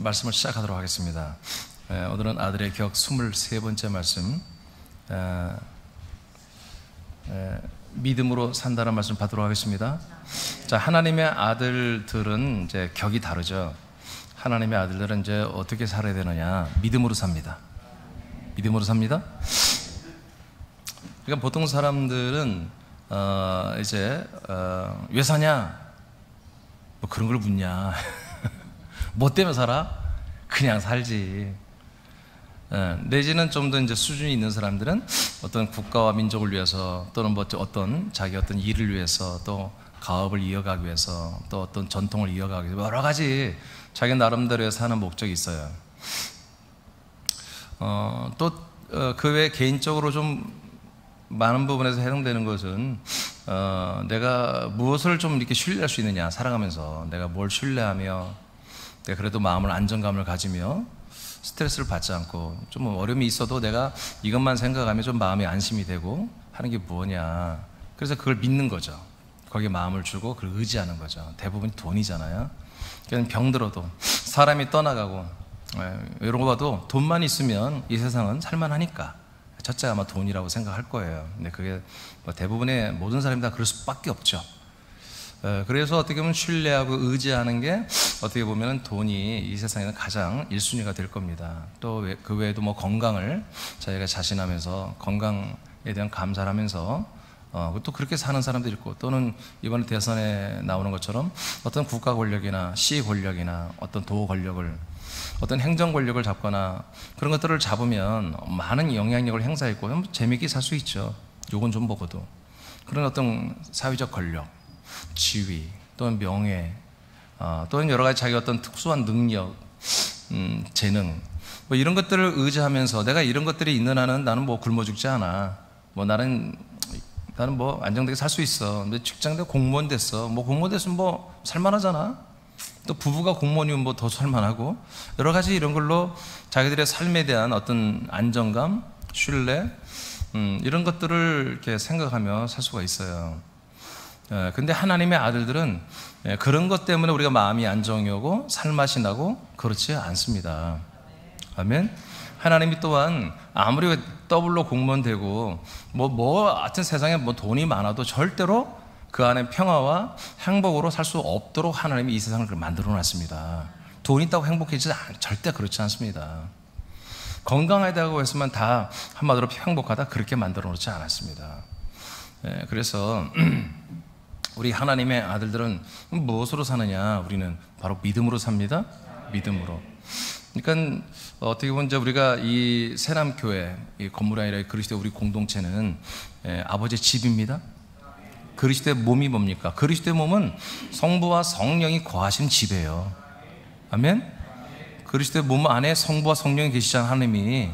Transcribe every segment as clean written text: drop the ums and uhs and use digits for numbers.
말씀을 시작하도록 하겠습니다. 오늘은 아들의 격 23번째 말씀, 믿음으로 산다는 말씀 받도록 하겠습니다. 자, 하나님의 아들들은 이제 격이 다르죠. 하나님의 아들들은 이제 어떻게 살아야 되느냐? 믿음으로 삽니다. 믿음으로 삽니다. 그러니까 보통 사람들은 왜 사냐? 뭐 그런 걸 묻냐? 뭐 때문에 살아? 그냥 살지. 내지는 좀 더 이제 수준이 있는 사람들은 어떤 국가와 민족을 위해서, 또는 뭐 어떤 자기 어떤 일을 위해서, 또 가업을 이어가기 위해서, 또 어떤 전통을 이어가기 위해서 여러 가지 자기 나름대로의 사는 목적이 있어요. 또 그 외에 개인적으로 좀 많은 부분에서 해당되는 것은 내가 무엇을 좀 이렇게 신뢰할 수 있느냐, 살아가면서 내가 뭘 신뢰하며 내가 그래도 마음을 안정감을 가지며 스트레스를 받지 않고, 좀 어려움이 있어도 내가 이것만 생각하면 좀 마음이 안심이 되고 하는 게 뭐냐. 그래서 그걸 믿는 거죠. 거기에 마음을 주고 그걸 의지하는 거죠. 대부분이 돈이잖아요. 그냥 병들어도, 사람이 떠나가고 이런 거 봐도 돈만 있으면 이 세상은 살만하니까 첫째 아마 돈이라고 생각할 거예요. 근데 그게 대부분의 모든 사람이 다 그럴 수밖에 없죠. 그래서 어떻게 보면 신뢰하고 의지하는 게 어떻게 보면 돈이 이 세상에는 가장 1순위가 될 겁니다. 또 그 외에도 뭐 건강을 자기가 자신하면서 건강에 대한 감사를 하면서 또 그렇게 사는 사람도 있고, 또는 이번에 대선에 나오는 것처럼 어떤 국가 권력이나 시 권력이나 어떤 도 권력을, 어떤 행정 권력을 잡거나 그런 것들을 잡으면 많은 영향력을 행사했고 재미있게 살 수 있죠. 요건 좀 보고도. 그런 어떤 사회적 권력, 지위, 또는 명예, 또는 여러 가지 자기 어떤 특수한 능력, 재능, 뭐 이런 것들을 의지하면서 내가 이런 것들이 있는 한은 나는 뭐 굶어 죽지 않아. 뭐 나는 뭐 안정되게 살 수 있어. 근데 직장대 공무원 됐어. 뭐 공무원 됐으면 뭐 살만하잖아. 또 부부가 공무원이면 뭐 더 살만하고, 여러 가지 이런 걸로 자기들의 삶에 대한 어떤 안정감, 신뢰, 이런 것들을 이렇게 생각하며 살 수가 있어요. 근데 하나님의 아들들은 그런 것 때문에 우리가 마음이 안정이 오고 살맛이 나고 그렇지 않습니다. 아멘. 하나님이 또한 아무리 더블로 공무원 되고 하여튼 세상에 뭐 돈이 많아도 절대로 그 안에 평화와 행복으로 살 수 없도록 하나님이 이 세상을 만들어 놨습니다. 돈 있다고 행복해지지 절대 그렇지 않습니다. 건강하다고 했으면 다 한마디로 행복하다, 그렇게 만들어 놓지 않았습니다. 그래서 우리 하나님의 아들들은 무엇으로 사느냐? 우리는 바로 믿음으로 삽니다. 믿음으로. 그러니까 어떻게 보면 이제 우리가 이 새남교회, 이 건물이 아니라 그리스도의 우리 공동체는 아버지의 집입니다. 그리스도의 몸이 뭡니까? 그리스도의 몸은 성부와 성령이 거하신 집이에요. 아멘? 그리스도의 몸 안에 성부와 성령이 계시잖아요. 하나님이.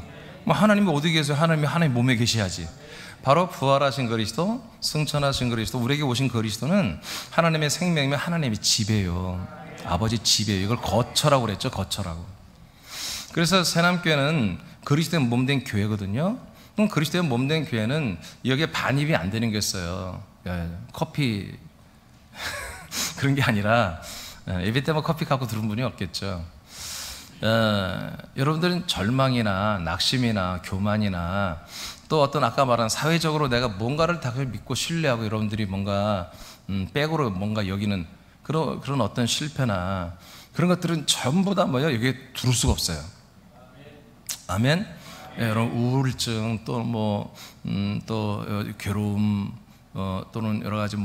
하나님이 어디 계세요? 하나님 몸에 계셔야지. 바로 부활하신 그리스도, 승천하신 그리스도, 우리에게 오신 그리스도는 하나님의 생명이며 하나님의 집이에요. 아버지 집이에요. 이걸 거처라고 그랬죠. 거처라고. 그래서 새남교회는 그리스도의 몸된 교회거든요. 그럼 그리스도의 몸된 교회는 여기에 반입이 안 되는 게 있어요. 커피 그런 게 아니라, 예배 때 뭐 커피 갖고 들은 분이 없겠죠. 여러분들은 절망이나 낙심이나 교만이나 또 어떤 아까 말한 사회적으로 내가 뭔가를 다 믿고 신뢰하고 여러분들이 뭔가 백으로 뭔가 여기는 그런 어떤 실패나 그런 것들은 전부 다 여기에 두를 수가 없어요. 아멘. 여러분 우울증, 또 괴로움, 또는 여러 가지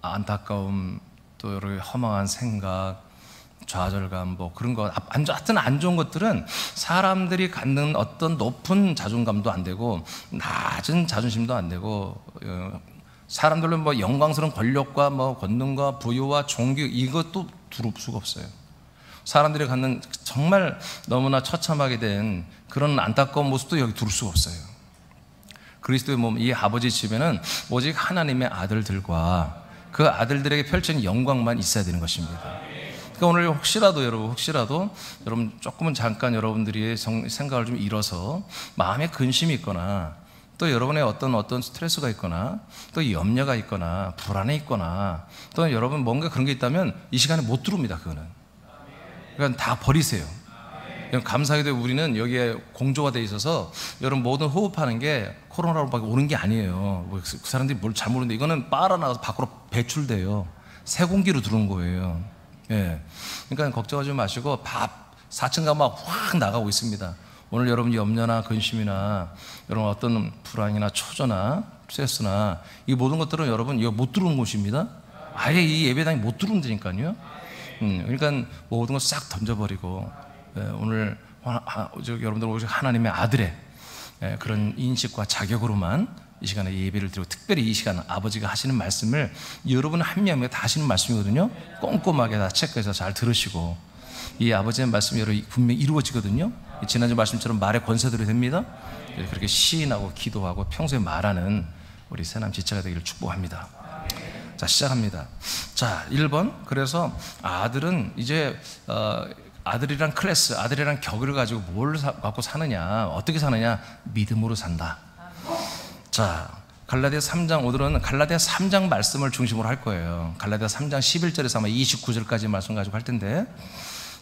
안타까움, 또 여러 가지 허망한 생각, 좌절감, 그런 거, 하여튼 안 좋은 것들은 사람들이 갖는 어떤 높은 자존감도 안 되고 낮은 자존심도 안 되고, 사람들은 영광스러운 권력과 권능과 부유와 종교, 이것도 두를 수가 없어요. 사람들이 갖는 정말 너무나 처참하게 된 그런 안타까운 모습도 여기 두를 수가 없어요. 그리스도의 몸, 이 아버지 집에는 오직 하나님의 아들들과 그 아들들에게 펼쳐진 영광만 있어야 되는 것입니다. 그러니까 오늘 혹시라도 여러분 조금은 잠깐 여러분들이 생각을 좀 잃어서 마음에 근심이 있거나, 또 여러분의 어떤 스트레스가 있거나, 또 염려가 있거나, 불안해 있거나, 또 여러분 뭔가 그런 게 있다면 이 시간에 못 들어옵니다. 그거는. 그러니까 다 버리세요. 감사하게도 우리는 여기에 공조가 돼 있어서 여러분 모든 호흡하는 게 코로나로밖에 오는 게 아니에요. 그 사람들이 뭘 잘 모르는데 이거는 빨아나가서 밖으로 배출돼요. 새 공기로 들어온 거예요. 예. 그러니까 걱정하지 마시고 밥 4층 가면 확 나가고 있습니다. 오늘 여러분 염려나 근심이나 여러분 어떤 불안이나 초조나 스트레스나 이 모든 것들은 여러분 이거 못 들어오는 곳입니다. 아예 이 예배당이 못 들어온다니까요. 그러니까 모든 걸 싹 던져버리고 오늘 여러분들 오직 하나님의 아들의 그런 인식과 자격으로만 이 시간에 예배를 드리고, 특별히 이 시간 아버지가 하시는 말씀을 여러분 한 명에 다 하시는 말씀이거든요. 꼼꼼하게 다 체크해서 잘 들으시고, 이 아버지의 말씀이 여러분 분명히 이루어지거든요. 지난주 말씀처럼 말의 권세들이 됩니다. 그렇게 시인하고 기도하고 평소에 말하는 우리 새남 지체가 되기를 축복합니다. 자, 시작합니다. 자, 1번. 그래서 아들은 이제 아들이란 클래스, 아들이란 격을 가지고 뭘 갖고 사느냐, 어떻게 사느냐, 믿음으로 산다. 자, 갈라디아 3장, 오늘은 갈라디아 3장 말씀을 중심으로 할 거예요. 갈라디아 3장 11절에서 아마 29절까지 말씀 가지고 할 텐데,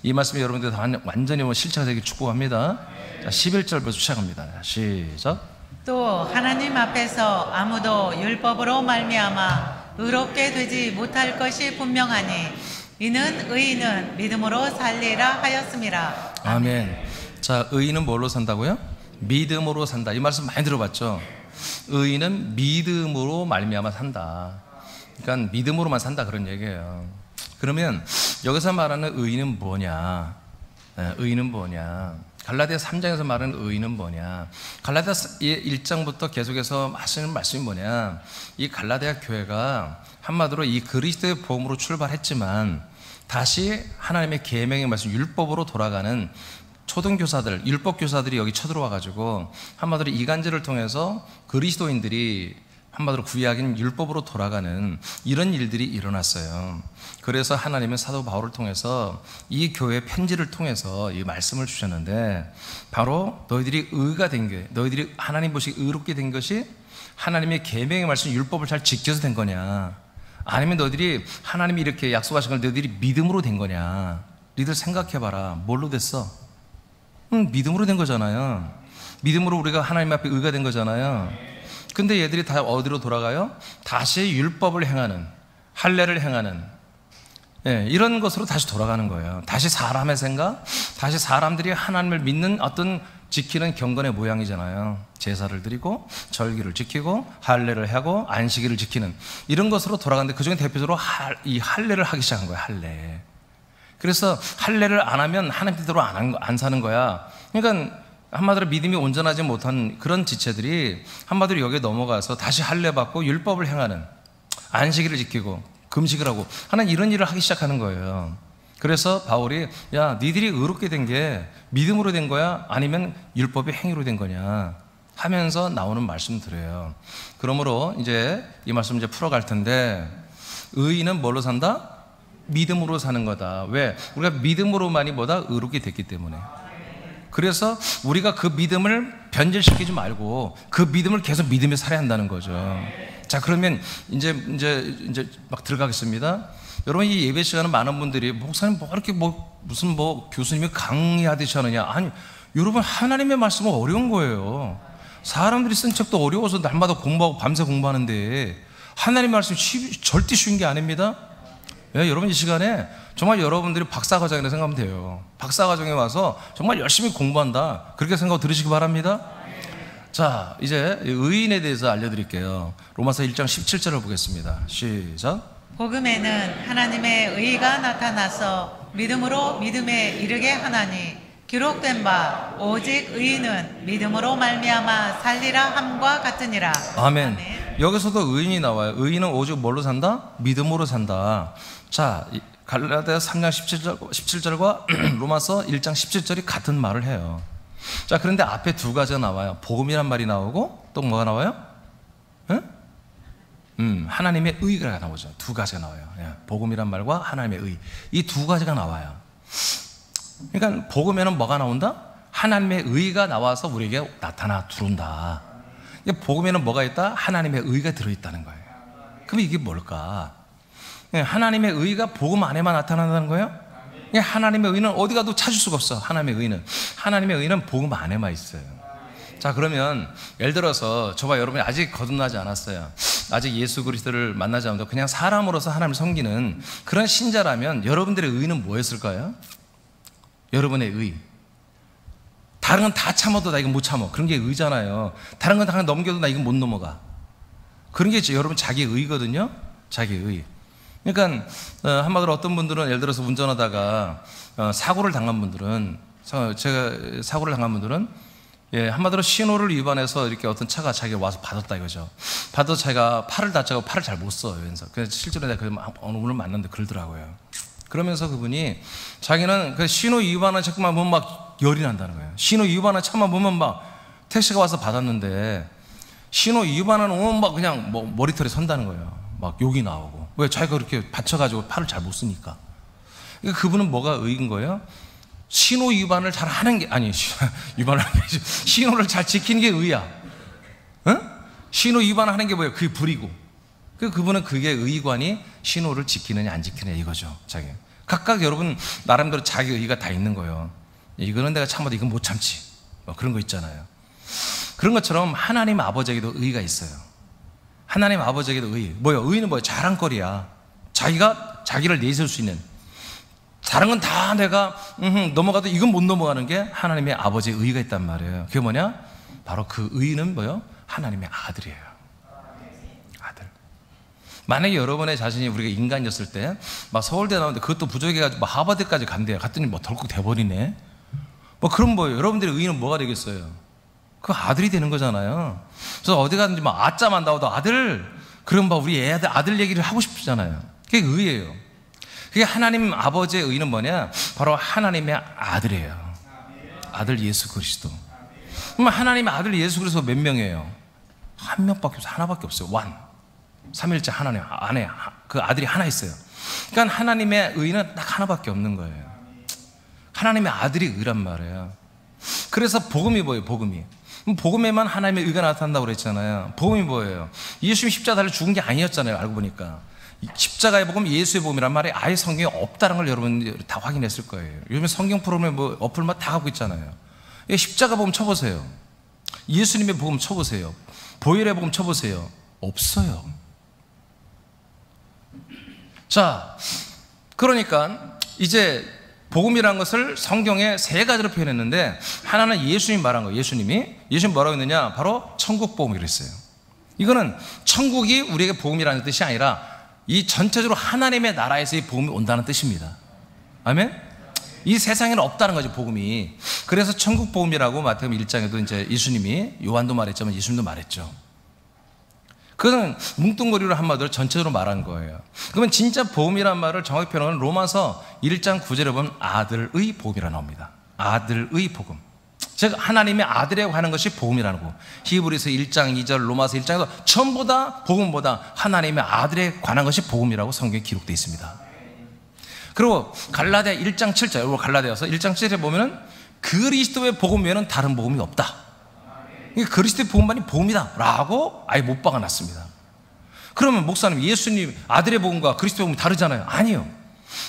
이 말씀이 여러분들 완전히 실체가 되길 축복합니다. 자, 11절부터 시작합니다. 시작. 또 하나님 앞에서 아무도 율법으로 말미암아 의롭게 되지 못할 것이 분명하니 이는 의인은 믿음으로 살리라 하였음이라. 아멘. 자, 의인은 뭘로 산다고요? 믿음으로 산다. 이 말씀 많이 들어봤죠? 의인은 믿음으로 말미암아 산다. 그러니까 믿음으로만 산다, 그런 얘기예요. 그러면 여기서 말하는 의인은 뭐냐? 의인은 뭐냐? 갈라디아 3장에서 말하는 의인은 뭐냐? 갈라디아 1장부터 계속해서 하시는 말씀이 뭐냐? 이 갈라디아 교회가 한마디로 이 그리스도의 복음으로 출발했지만 다시 하나님의 계명의 말씀, 율법으로 돌아가는 초등교사들, 율법교사들이 여기 쳐들어와가지고 한마디로 이간질을 통해서 그리스도인들이 한마디로 구약인 율법으로 돌아가는 이런 일들이 일어났어요. 그래서 하나님은 사도 바울을 통해서 이 교회 편지를 통해서 이 말씀을 주셨는데, 바로 너희들이 의가 된 게, 너희들이 하나님 보시기 의롭게 된 것이 하나님의 계명의 말씀, 율법을 잘 지켜서 된 거냐, 아니면 너희들이 하나님이 이렇게 약속하신 걸 너희들이 믿음으로 된 거냐. 너희들 생각해봐라. 뭘로 됐어? 믿음으로 된 거잖아요. 믿음으로 우리가 하나님 앞에 의가 된 거잖아요. 근데 얘들이 다 어디로 돌아가요? 다시 율법을 행하는, 할례를 행하는, 이런 것으로 다시 돌아가는 거예요. 다시 사람의 생각, 다시 사람들이 하나님을 믿는 어떤 지키는 경건의 모양이잖아요. 제사를 드리고 절기를 지키고 할례를 하고 안식일을 지키는 이런 것으로 돌아가는데, 그중에 대표적으로 이 할례를 하기 시작한 거예요. 할례. 그래서 할례를 안 하면 하나님 뜻대로 안 사는 거야. 그러니까 한마디로 믿음이 온전하지 못한 그런 지체들이 한마디로 여기에 넘어가서 다시 할례 받고 율법을 행하는, 안식일을 지키고 금식을 하고 하는 이런 일을 하기 시작하는 거예요. 그래서 바울이, 야, 니들이 의롭게 된 게 믿음으로 된 거야? 아니면 율법의 행위로 된 거냐? 하면서 나오는 말씀들이에요. 그러므로 이제 이 말씀 이제 풀어갈 텐데, 의인은 뭘로 산다? 믿음으로 사는 거다. 왜? 우리가 믿음으로만이 뭐다? 의롭게 됐기 때문에. 그래서 우리가 그 믿음을 변질시키지 말고 그 믿음을 계속 믿으며 살아야 한다는 거죠. 자, 그러면 이제 막 들어가겠습니다. 여러분, 이 예배 시간은 많은 분들이, 목사님 뭐 이렇게 무슨 교수님이 강의하듯이 하느냐. 아니, 여러분, 하나님의 말씀은 어려운 거예요. 사람들이 쓴 책도 어려워서 날마다 공부하고 밤새 공부하는데 하나님의 말씀이 절대 쉬운 게 아닙니다. 여러분, 이 시간에 정말 여러분들이 박사과정이라고 생각하면 돼요. 박사과정에 와서 정말 열심히 공부한다, 그렇게 생각하고 들으시기 바랍니다. 자, 이제 의인에 대해서 알려드릴게요. 로마서 1장 17절을 보겠습니다. 시작. 복음에는 하나님의 의가 나타나서 믿음으로 믿음에 이르게 하나니 기록된 바 오직 의인은 믿음으로 말미암아 살리라 함과 같으니라. 아멘. 여기서도 의인이 나와요. 의인은 오직 뭘로 산다? 믿음으로 산다. 자, 갈라디아 3장 17절과 로마서 1장 17절이 같은 말을 해요. 자, 그런데 앞에 두 가지가 나와요. 복음이란 말이 나오고 또 뭐가 나와요? 하나님의 의가 나오죠. 두 가지가 나와요. 복음이란 말과 하나님의 의, 이 두 가지가 나와요. 그러니까 복음에는 뭐가 나온다? 하나님의 의가 나와서 우리에게 나타나 들어온다. 복음에는 뭐가 있다? 하나님의 의가 들어있다는 거예요. 그럼 이게 뭘까? 하나님의 의가 복음 안에만 나타난다는 거예요? 하나님의 의는 어디 가도 찾을 수가 없어. 하나님의 의는 복음 안에만 있어요. 자, 그러면 예를 들어서 저와 여러분이 아직 거듭나지 않았어요. 아직 예수 그리스도를 만나지 않아도 그냥 사람으로서 하나님을 섬기는 그런 신자라면 여러분들의 의는 뭐였을까요? 여러분의 의. 다른 건 다 참아도 나 이건 못 참아. 그런 게 의잖아요. 다른 건 다 넘겨도 나 이건 못 넘어가. 그런 게 여러분 자기의 의거든요. 자기의 의. 그러니까 한마디로 어떤 분들은 예를 들어서 운전하다가 사고를 당한 분들은, 제가 사고를 당한 분들은 한마디로 신호를 위반해서 이렇게 어떤 차가 자기가 와서 받았다 이거죠. 받아서 자기가 팔을 다쳐서 팔을 잘 못 써요. 그래서 실제로 내가 오늘 만났는데 그러더라고요. 그러면서 그분이 자기는 그 신호 위반한 차만 보면 막 열이 난다는 거예요. 신호 위반한 차만 보면 막 택시가 와서 받았는데 신호 위반하는 오면 막 그냥 뭐 머리털에 선다는 거예요. 막 욕이 나오고. 왜? 자기가 그렇게 받쳐가지고 팔을 잘 못 쓰니까. 그러니까 그분은 뭐가 의인 거예요? 신호 위반을 잘 하는 게, 아니, 위반을 하는 게 아니죠. 신호를 잘 지키는 게 의야. 응? 신호 위반하는 게 뭐예요? 그게 불이고. 그분은 그게 의관이 신호를 지키느냐 안 지키느냐 이거죠. 자기. 각각 여러분 나름대로 자기 의가 다 있는 거예요. 이거는 내가 참아도 이건 못 참지. 뭐 그런 거 있잖아요. 그런 것처럼 하나님 아버지에게도 의가 있어요. 하나님 아버지에게도 의. 뭐예요? 의는 뭐예요? 자랑거리야. 자기가 자기를 내세울 수 있는. 다른 건 다 내가 넘어가도 이건 못 넘어가는 게 하나님의 아버지의 의가 있단 말이에요. 그게 뭐냐? 바로 그 의는 뭐예요? 하나님의 아들이에요. 아들. 만약에 여러분의 자신이 우리가 인간이었을 때 막 서울대 나오는데 그것도 부족해가지고 막 하버드까지 간대요. 갔더니 뭐 덜컥 돼버리네. 뭐 그럼 뭐예요? 여러분들의 의는 뭐가 되겠어요? 그 아들이 되는 거잖아요. 그래서 어디 가든지 막 아짜만 나오도 아들, 그럼 막 우리 애들 아들 얘기를 하고 싶잖아요. 그게 의예요. 그게 하나님 아버지의 의는 뭐냐? 바로 하나님의 아들이에요. 아들 예수 그리스도. 그럼 하나님의 아들 예수 그리스도 몇 명이에요? 한 명밖에 없어요. 하나밖에 없어요. 삼일째 하나님 안에 그 아들이 하나 있어요. 그러니까 하나님의 의는 딱 하나밖에 없는 거예요. 하나님의 아들이 의란 말이에요. 그래서 복음이 뭐예요? 복음에만 하나님의 의가 나타난다고 그랬잖아요. 복음이 뭐예요? 예수님이 십자가 달려 죽은 게 아니었잖아요. 알고 보니까 십자가의 복음, 예수의 복음이란 말이 아예 성경에 없다는 걸 여러분들이 다 확인했을 거예요. 요즘에 성경 프로그램 뭐 어플만 다 갖고 있잖아요. 십자가 복음 쳐보세요. 예수님의 복음 쳐보세요. 보혈의 복음 쳐보세요. 없어요. 자, 그러니까 이제 복음이라는 것을 성경에 세 가지로 표현했는데, 하나는 예수님이 말한 거예요. 예수님이 뭐라고 했느냐? 바로 천국 복음이라고 했어요. 이거는 천국이 우리에게 복음이라는 뜻이 아니라 이 전체적으로 하나님의 나라에서의 복음이 온다는 뜻입니다. 아멘? 이 세상에는 없다는 거죠, 복음이. 그래서 천국 복음이라고 마태복음 1장에도 이제 예수님이, 요한도 말했지만 예수님도 말했죠. 그거는 뭉뚱그리로 한마디로 전체적으로 말한 거예요. 그러면 진짜 복음이란 말을 정확히 표현하면 로마서 1장 9절에 보면 아들의 복음이라 나옵니다. 아들의 복음. 즉 하나님의 아들이라고 하는 것이 복음이라는 거. 히브리서 1장 2절, 로마서 1장에도 전부 다 복음보다 하나님의 아들에 관한 것이 복음이라고 성경에 기록되어 있습니다. 그리고 갈라디아 1장 7절, 갈라디아서 1장 7절에 보면은 그리스도의 복음 외에는 다른 복음이 없다. 그리스도의 복음만이 복음이다 라고 아예 못 박아놨습니다. 그러면 목사님, 예수님 아들의 복음과 그리스도의 복음이 다르잖아요. 아니요.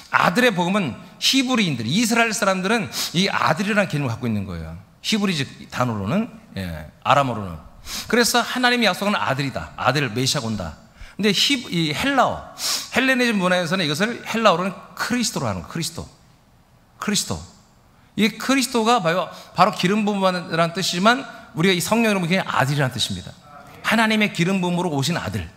아들의 복음은 히브리인들, 이스라엘 사람들은 이 아들이라는 개념을 갖고 있는 거예요. 히브리적 단어로는, 아람어로는. 그래서 하나님의 약속은 아들이다. 아들 메시아가 온다. 근데 이 헬라어, 헬레니즘 문화에서는 이것을 헬라어로는 크리스토로 하는 거예요. 크리스토. 이 크리스토가 바로 기름 부음이라는 뜻이지만 우리가 이 성령으로 보기에 아들이라는 뜻입니다. 하나님의 기름 부음으로 오신 아들.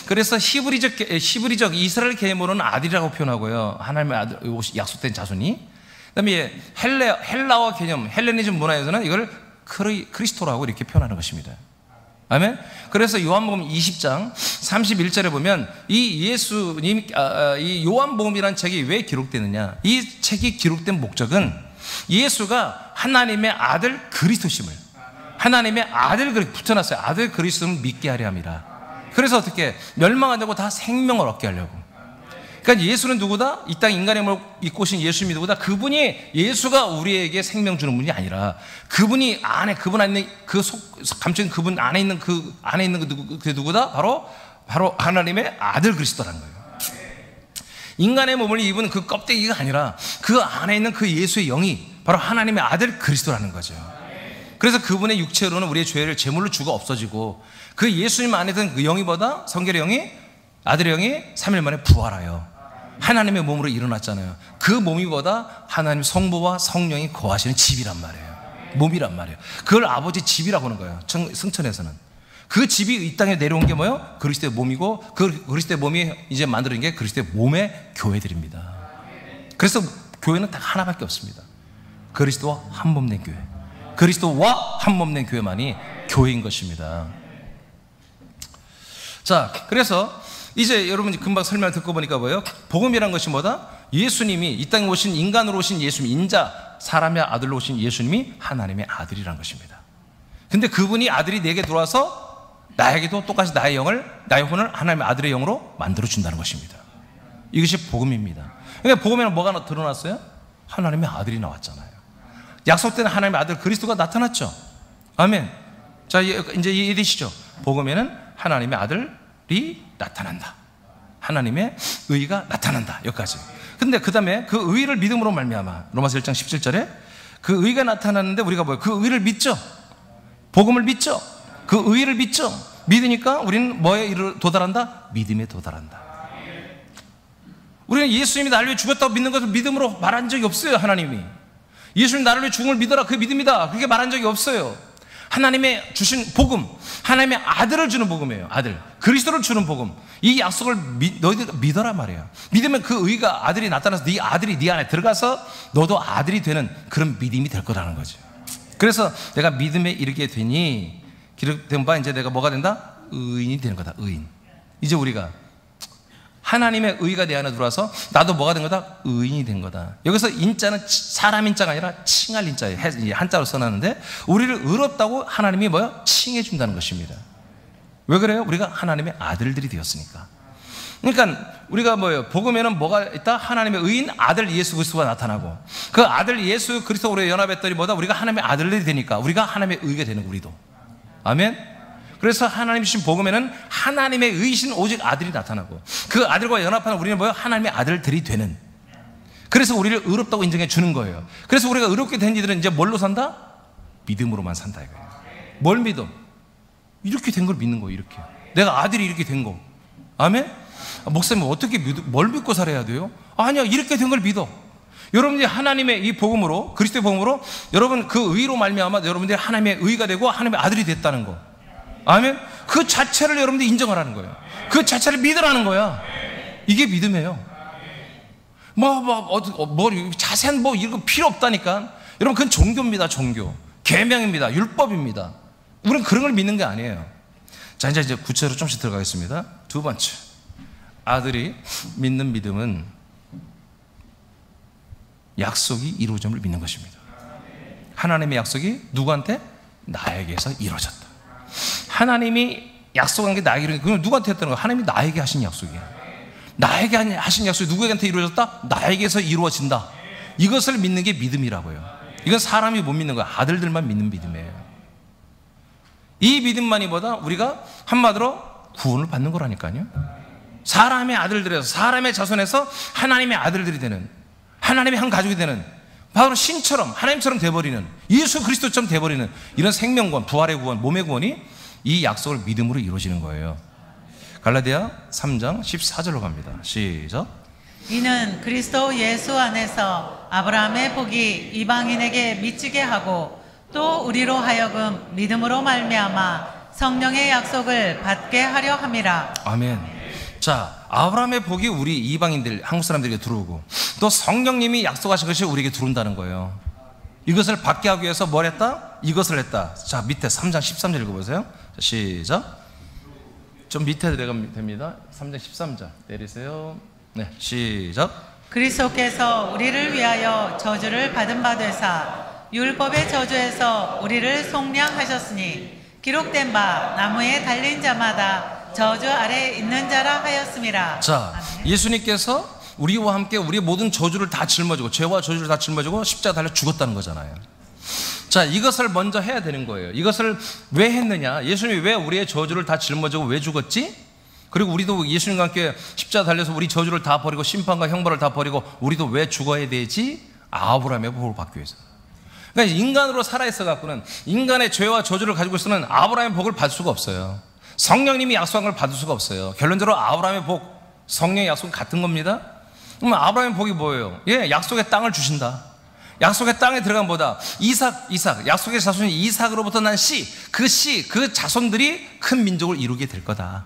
그래서 히브리적 이스라엘 개념으로는 아들이라고 표현하고요. 하나님의 아들, 약속된 자손이. 그다음에 헬라어 개념, 헬레니즘 문화에서는 이걸 크리스토라고 이렇게 표현하는 것입니다. 아멘. 그래서 요한복음 20장 31절에 보면 이 예수님, 이 요한복음이라는 책이 왜 기록되느냐? 이 책이 기록된 목적은 예수가 하나님의 아들 그리스도심을, 하나님의 아들 붙여놨어요. 아들 그리스도를 믿게 하려 함이라. 그래서 어떻게 멸망하지 않고 다 생명을 얻게 하려고. 그러니까 예수는 누구다? 이 땅 인간의 몸을 입고 오신 예수님이 누구다? 그분이, 예수가 우리에게 생명 주는 분이 아니라 그분 안에 있는 그 감춰진 그분 안에 있는 그게 누구다? 바로 하나님의 아들 그리스도라는 거예요. 인간의 몸을 입은 그 껍데기가 아니라 그 안에 있는 그 예수의 영이 바로 하나님의 아들 그리스도라는 거죠. 그래서 그분의 육체로는 우리의 죄를 제물로 주고 없어지고 그 예수님 안에 든 그 영이보다 성결의 영이 아들의 영이 3일 만에 부활하여 하나님의 몸으로 일어났잖아요. 그 몸이보다 하나님 성부와 성령이 거하시는 집이란 말이에요. 몸이란 말이에요. 그걸 아버지 집이라고 하는 거예요. 승천에서는. 그 집이 이 땅에 내려온 게 뭐예요? 그리스도의 몸이고 그 그리스도의 몸이 이제 만들어진 게 그리스도의 몸의 교회들입니다. 그래서 교회는 딱 하나밖에 없습니다. 그리스도와 한 몸 된 교회. 그리스도와 한 몸 된 교회만이 교회인 것입니다. 자, 그래서 이제 여러분 금방 설명을 듣고 보니까 뭐예요? 복음이란 것이 뭐다? 예수님이 이 땅에 오신 인간으로 오신 예수님, 인자, 사람의 아들로 오신 예수님이 하나님의 아들이란 것입니다. 근데 그분이 아들이 내게 들어와서 나에게도 똑같이 나의 혼을 하나님의 아들의 영으로 만들어준다는 것입니다. 이것이 복음입니다. 그러니까 복음에는 뭐가 드러났어요? 하나님의 아들이 나왔잖아요. 약속된 하나님의 아들 그리스도가 나타났죠. 아멘. 자, 이제 이해되시죠? 복음에는 하나님의 아들이 나타난다. 하나님의 의가 나타난다. 여기까지. 근데 그 다음에 그 의를 믿음으로 말미암아 로마서 1장 17절에 그 의가 나타났는데 우리가 뭐예요? 그 의를 믿죠. 복음을 믿죠. 그 의를 믿죠. 믿으니까 우리는 뭐에 도달한다? 믿음에 도달한다. 우리는 예수님이 나를 위해 죽었다고 믿는 것을 믿음으로 말한 적이 없어요. 하나님이 예수님 나를 위해 죽음을 믿어라, 그게 믿음이다, 그렇게 말한 적이 없어요. 하나님의 주신 복음, 하나님의 아들을 주는 복음이에요. 아들, 그리스도를 주는 복음. 이 약속을 너희들 믿어라 말이에요. 믿으면 그 의가 아들이 나타나서 네 아들이 네 안에 들어가서 너도 아들이 되는 그런 믿음이 될 거라는 거죠. 그래서 내가 믿음에 이르게 되니 기록된 바 이제 내가 뭐가 된다? 의인이 되는 거다. 의인. 이제 우리가 하나님의 의가 내 안에 들어와서 나도 뭐가 된 거다? 의인이 된 거다. 여기서 인자는 사람 인자가 아니라 칭할 인자예요. 한자로 써놨는데 우리를 의롭다고 하나님이 뭐요? 칭해 준다는 것입니다. 왜 그래요? 우리가 하나님의 아들들이 되었으니까. 그러니까 우리가 뭐예요? 복음에는 뭐가 있다? 하나님의 의인 아들 예수 그리스도가 나타나고 그 아들 예수 그리스도 우리가 연합했더니 뭐다? 우리가 하나님의 아들들이 되니까 우리가 하나님의 의가 되는 우리도. 아멘. 그래서 하나님 주신 복음에는 하나님의 의신 오직 아들이 나타나고 그 아들과 연합하는 우리는 뭐예요? 하나님의 아들들이 되는. 그래서 우리를 의롭다고 인정해 주는 거예요. 그래서 우리가 의롭게 된 이들은 이제 뭘로 산다? 믿음으로만 산다 이거예요. 뭘 믿어? 이렇게 된 걸 믿는 거예요. 이렇게 내가 아들이 이렇게 된 거. 아멘? 목사님 어떻게 뭘 믿고 살아야 돼요? 아니야, 이렇게 된 걸 믿어. 여러분들이 하나님의 이 복음으로, 그리스도의 복음으로 여러분 그 의로 말미암아 여러분들이 하나님의 의가 되고 하나님의 아들이 됐다는 거. 아멘. 그 자체를 여러분들이 인정을 하는 거예요. 그 자체를 믿으라는 거야. 이게 믿음이에요. 자세한 이런 거 필요 없다니까. 여러분 그건 종교입니다. 종교, 계명입니다. 율법입니다. 우리는 그런 걸 믿는 게 아니에요. 자, 이제 구체적으로 좀씩 들어가겠습니다. 두 번째, 아들이 믿는 믿음은 약속이 이루어짐을 믿는 것입니다. 하나님의 약속이 누구한테? 나에게서 이루어졌다. 하나님이 약속한 게 나에게 이루어졌다. 그럼 누구한테 했다는 거야? 하나님이 나에게 하신 약속이야. 나에게 하신 약속이 누구한테 이루어졌다? 나에게서 이루어진다. 이것을 믿는 게 믿음이라고요. 이건 사람이 못 믿는 거야. 아들들만 믿는 믿음이에요. 이 믿음만이 뭐다? 우리가 한마디로 구원을 받는 거라니까요. 사람의 아들들에서, 사람의 자손에서 하나님의 아들들이 되는, 하나님의 한 가족이 되는, 바로 신처럼 하나님처럼 돼버리는, 예수 그리스도처럼 돼버리는 이런 생명구원, 부활의 구원, 몸의 구원이 이 약속을 믿음으로 이루어지는 거예요. 갈라디아 3장 14절로 갑니다. 시작. 이는 그리스도 예수 안에서 아브라함의 복이 이방인에게 미치게 하고 또 우리로 하여금 믿음으로 말미암아 성령의 약속을 받게 하려 함이라. 아멘. 자, 아브라함의 복이 우리 이방인들, 한국 사람들에게 들어오고 또 성령님이 약속하신 것이 우리에게 들어온다는 거예요. 이것을 받게 하기 위해서 뭘 했다? 이것을 했다. 자, 밑에 3장 13절 읽어보세요. 자, 시작. 좀 밑에 내려가면 됩니다. 3장 13절 내리세요. 네, 시작. 그리스도께서 우리를 위하여 저주를 받은 바 되사 율법의 저주에서 우리를 속량하셨으니 기록된 바 나무에 달린 자마다 저주 아래 있는 자라 하였음이라. 자, 예수님께서 우리와 함께 우리의 모든 저주를 다 짊어지고, 죄와 저주를 다 짊어지고 십자가 달려 죽었다는 거잖아요. 자, 이것을 먼저 해야 되는 거예요. 이것을 왜 했느냐? 예수님이 왜 우리의 저주를 다 짊어지고 왜 죽었지? 그리고 우리도 예수님과 함께 십자가 달려서 우리 저주를 다 버리고 심판과 형벌을 다 버리고 우리도 왜 죽어야 되지? 아브라함의 복을 받기 위해서. 그러니까 인간으로 살아있어 갖고는 인간의 죄와 저주를 가지고 있으면 아브라함의 복을 받을 수가 없어요. 성령님이 약속한 걸 받을 수가 없어요. 결론적으로 아브라함의 복, 성령의 약속은 같은 겁니다. 그럼 아브라함의 복이 뭐예요? 예, 약속의 땅을 주신다. 약속의 땅에 들어간 보다 이삭, 약속의 자손 이삭으로부터 난 씨, 그 자손들이 큰 민족을 이루게 될 거다.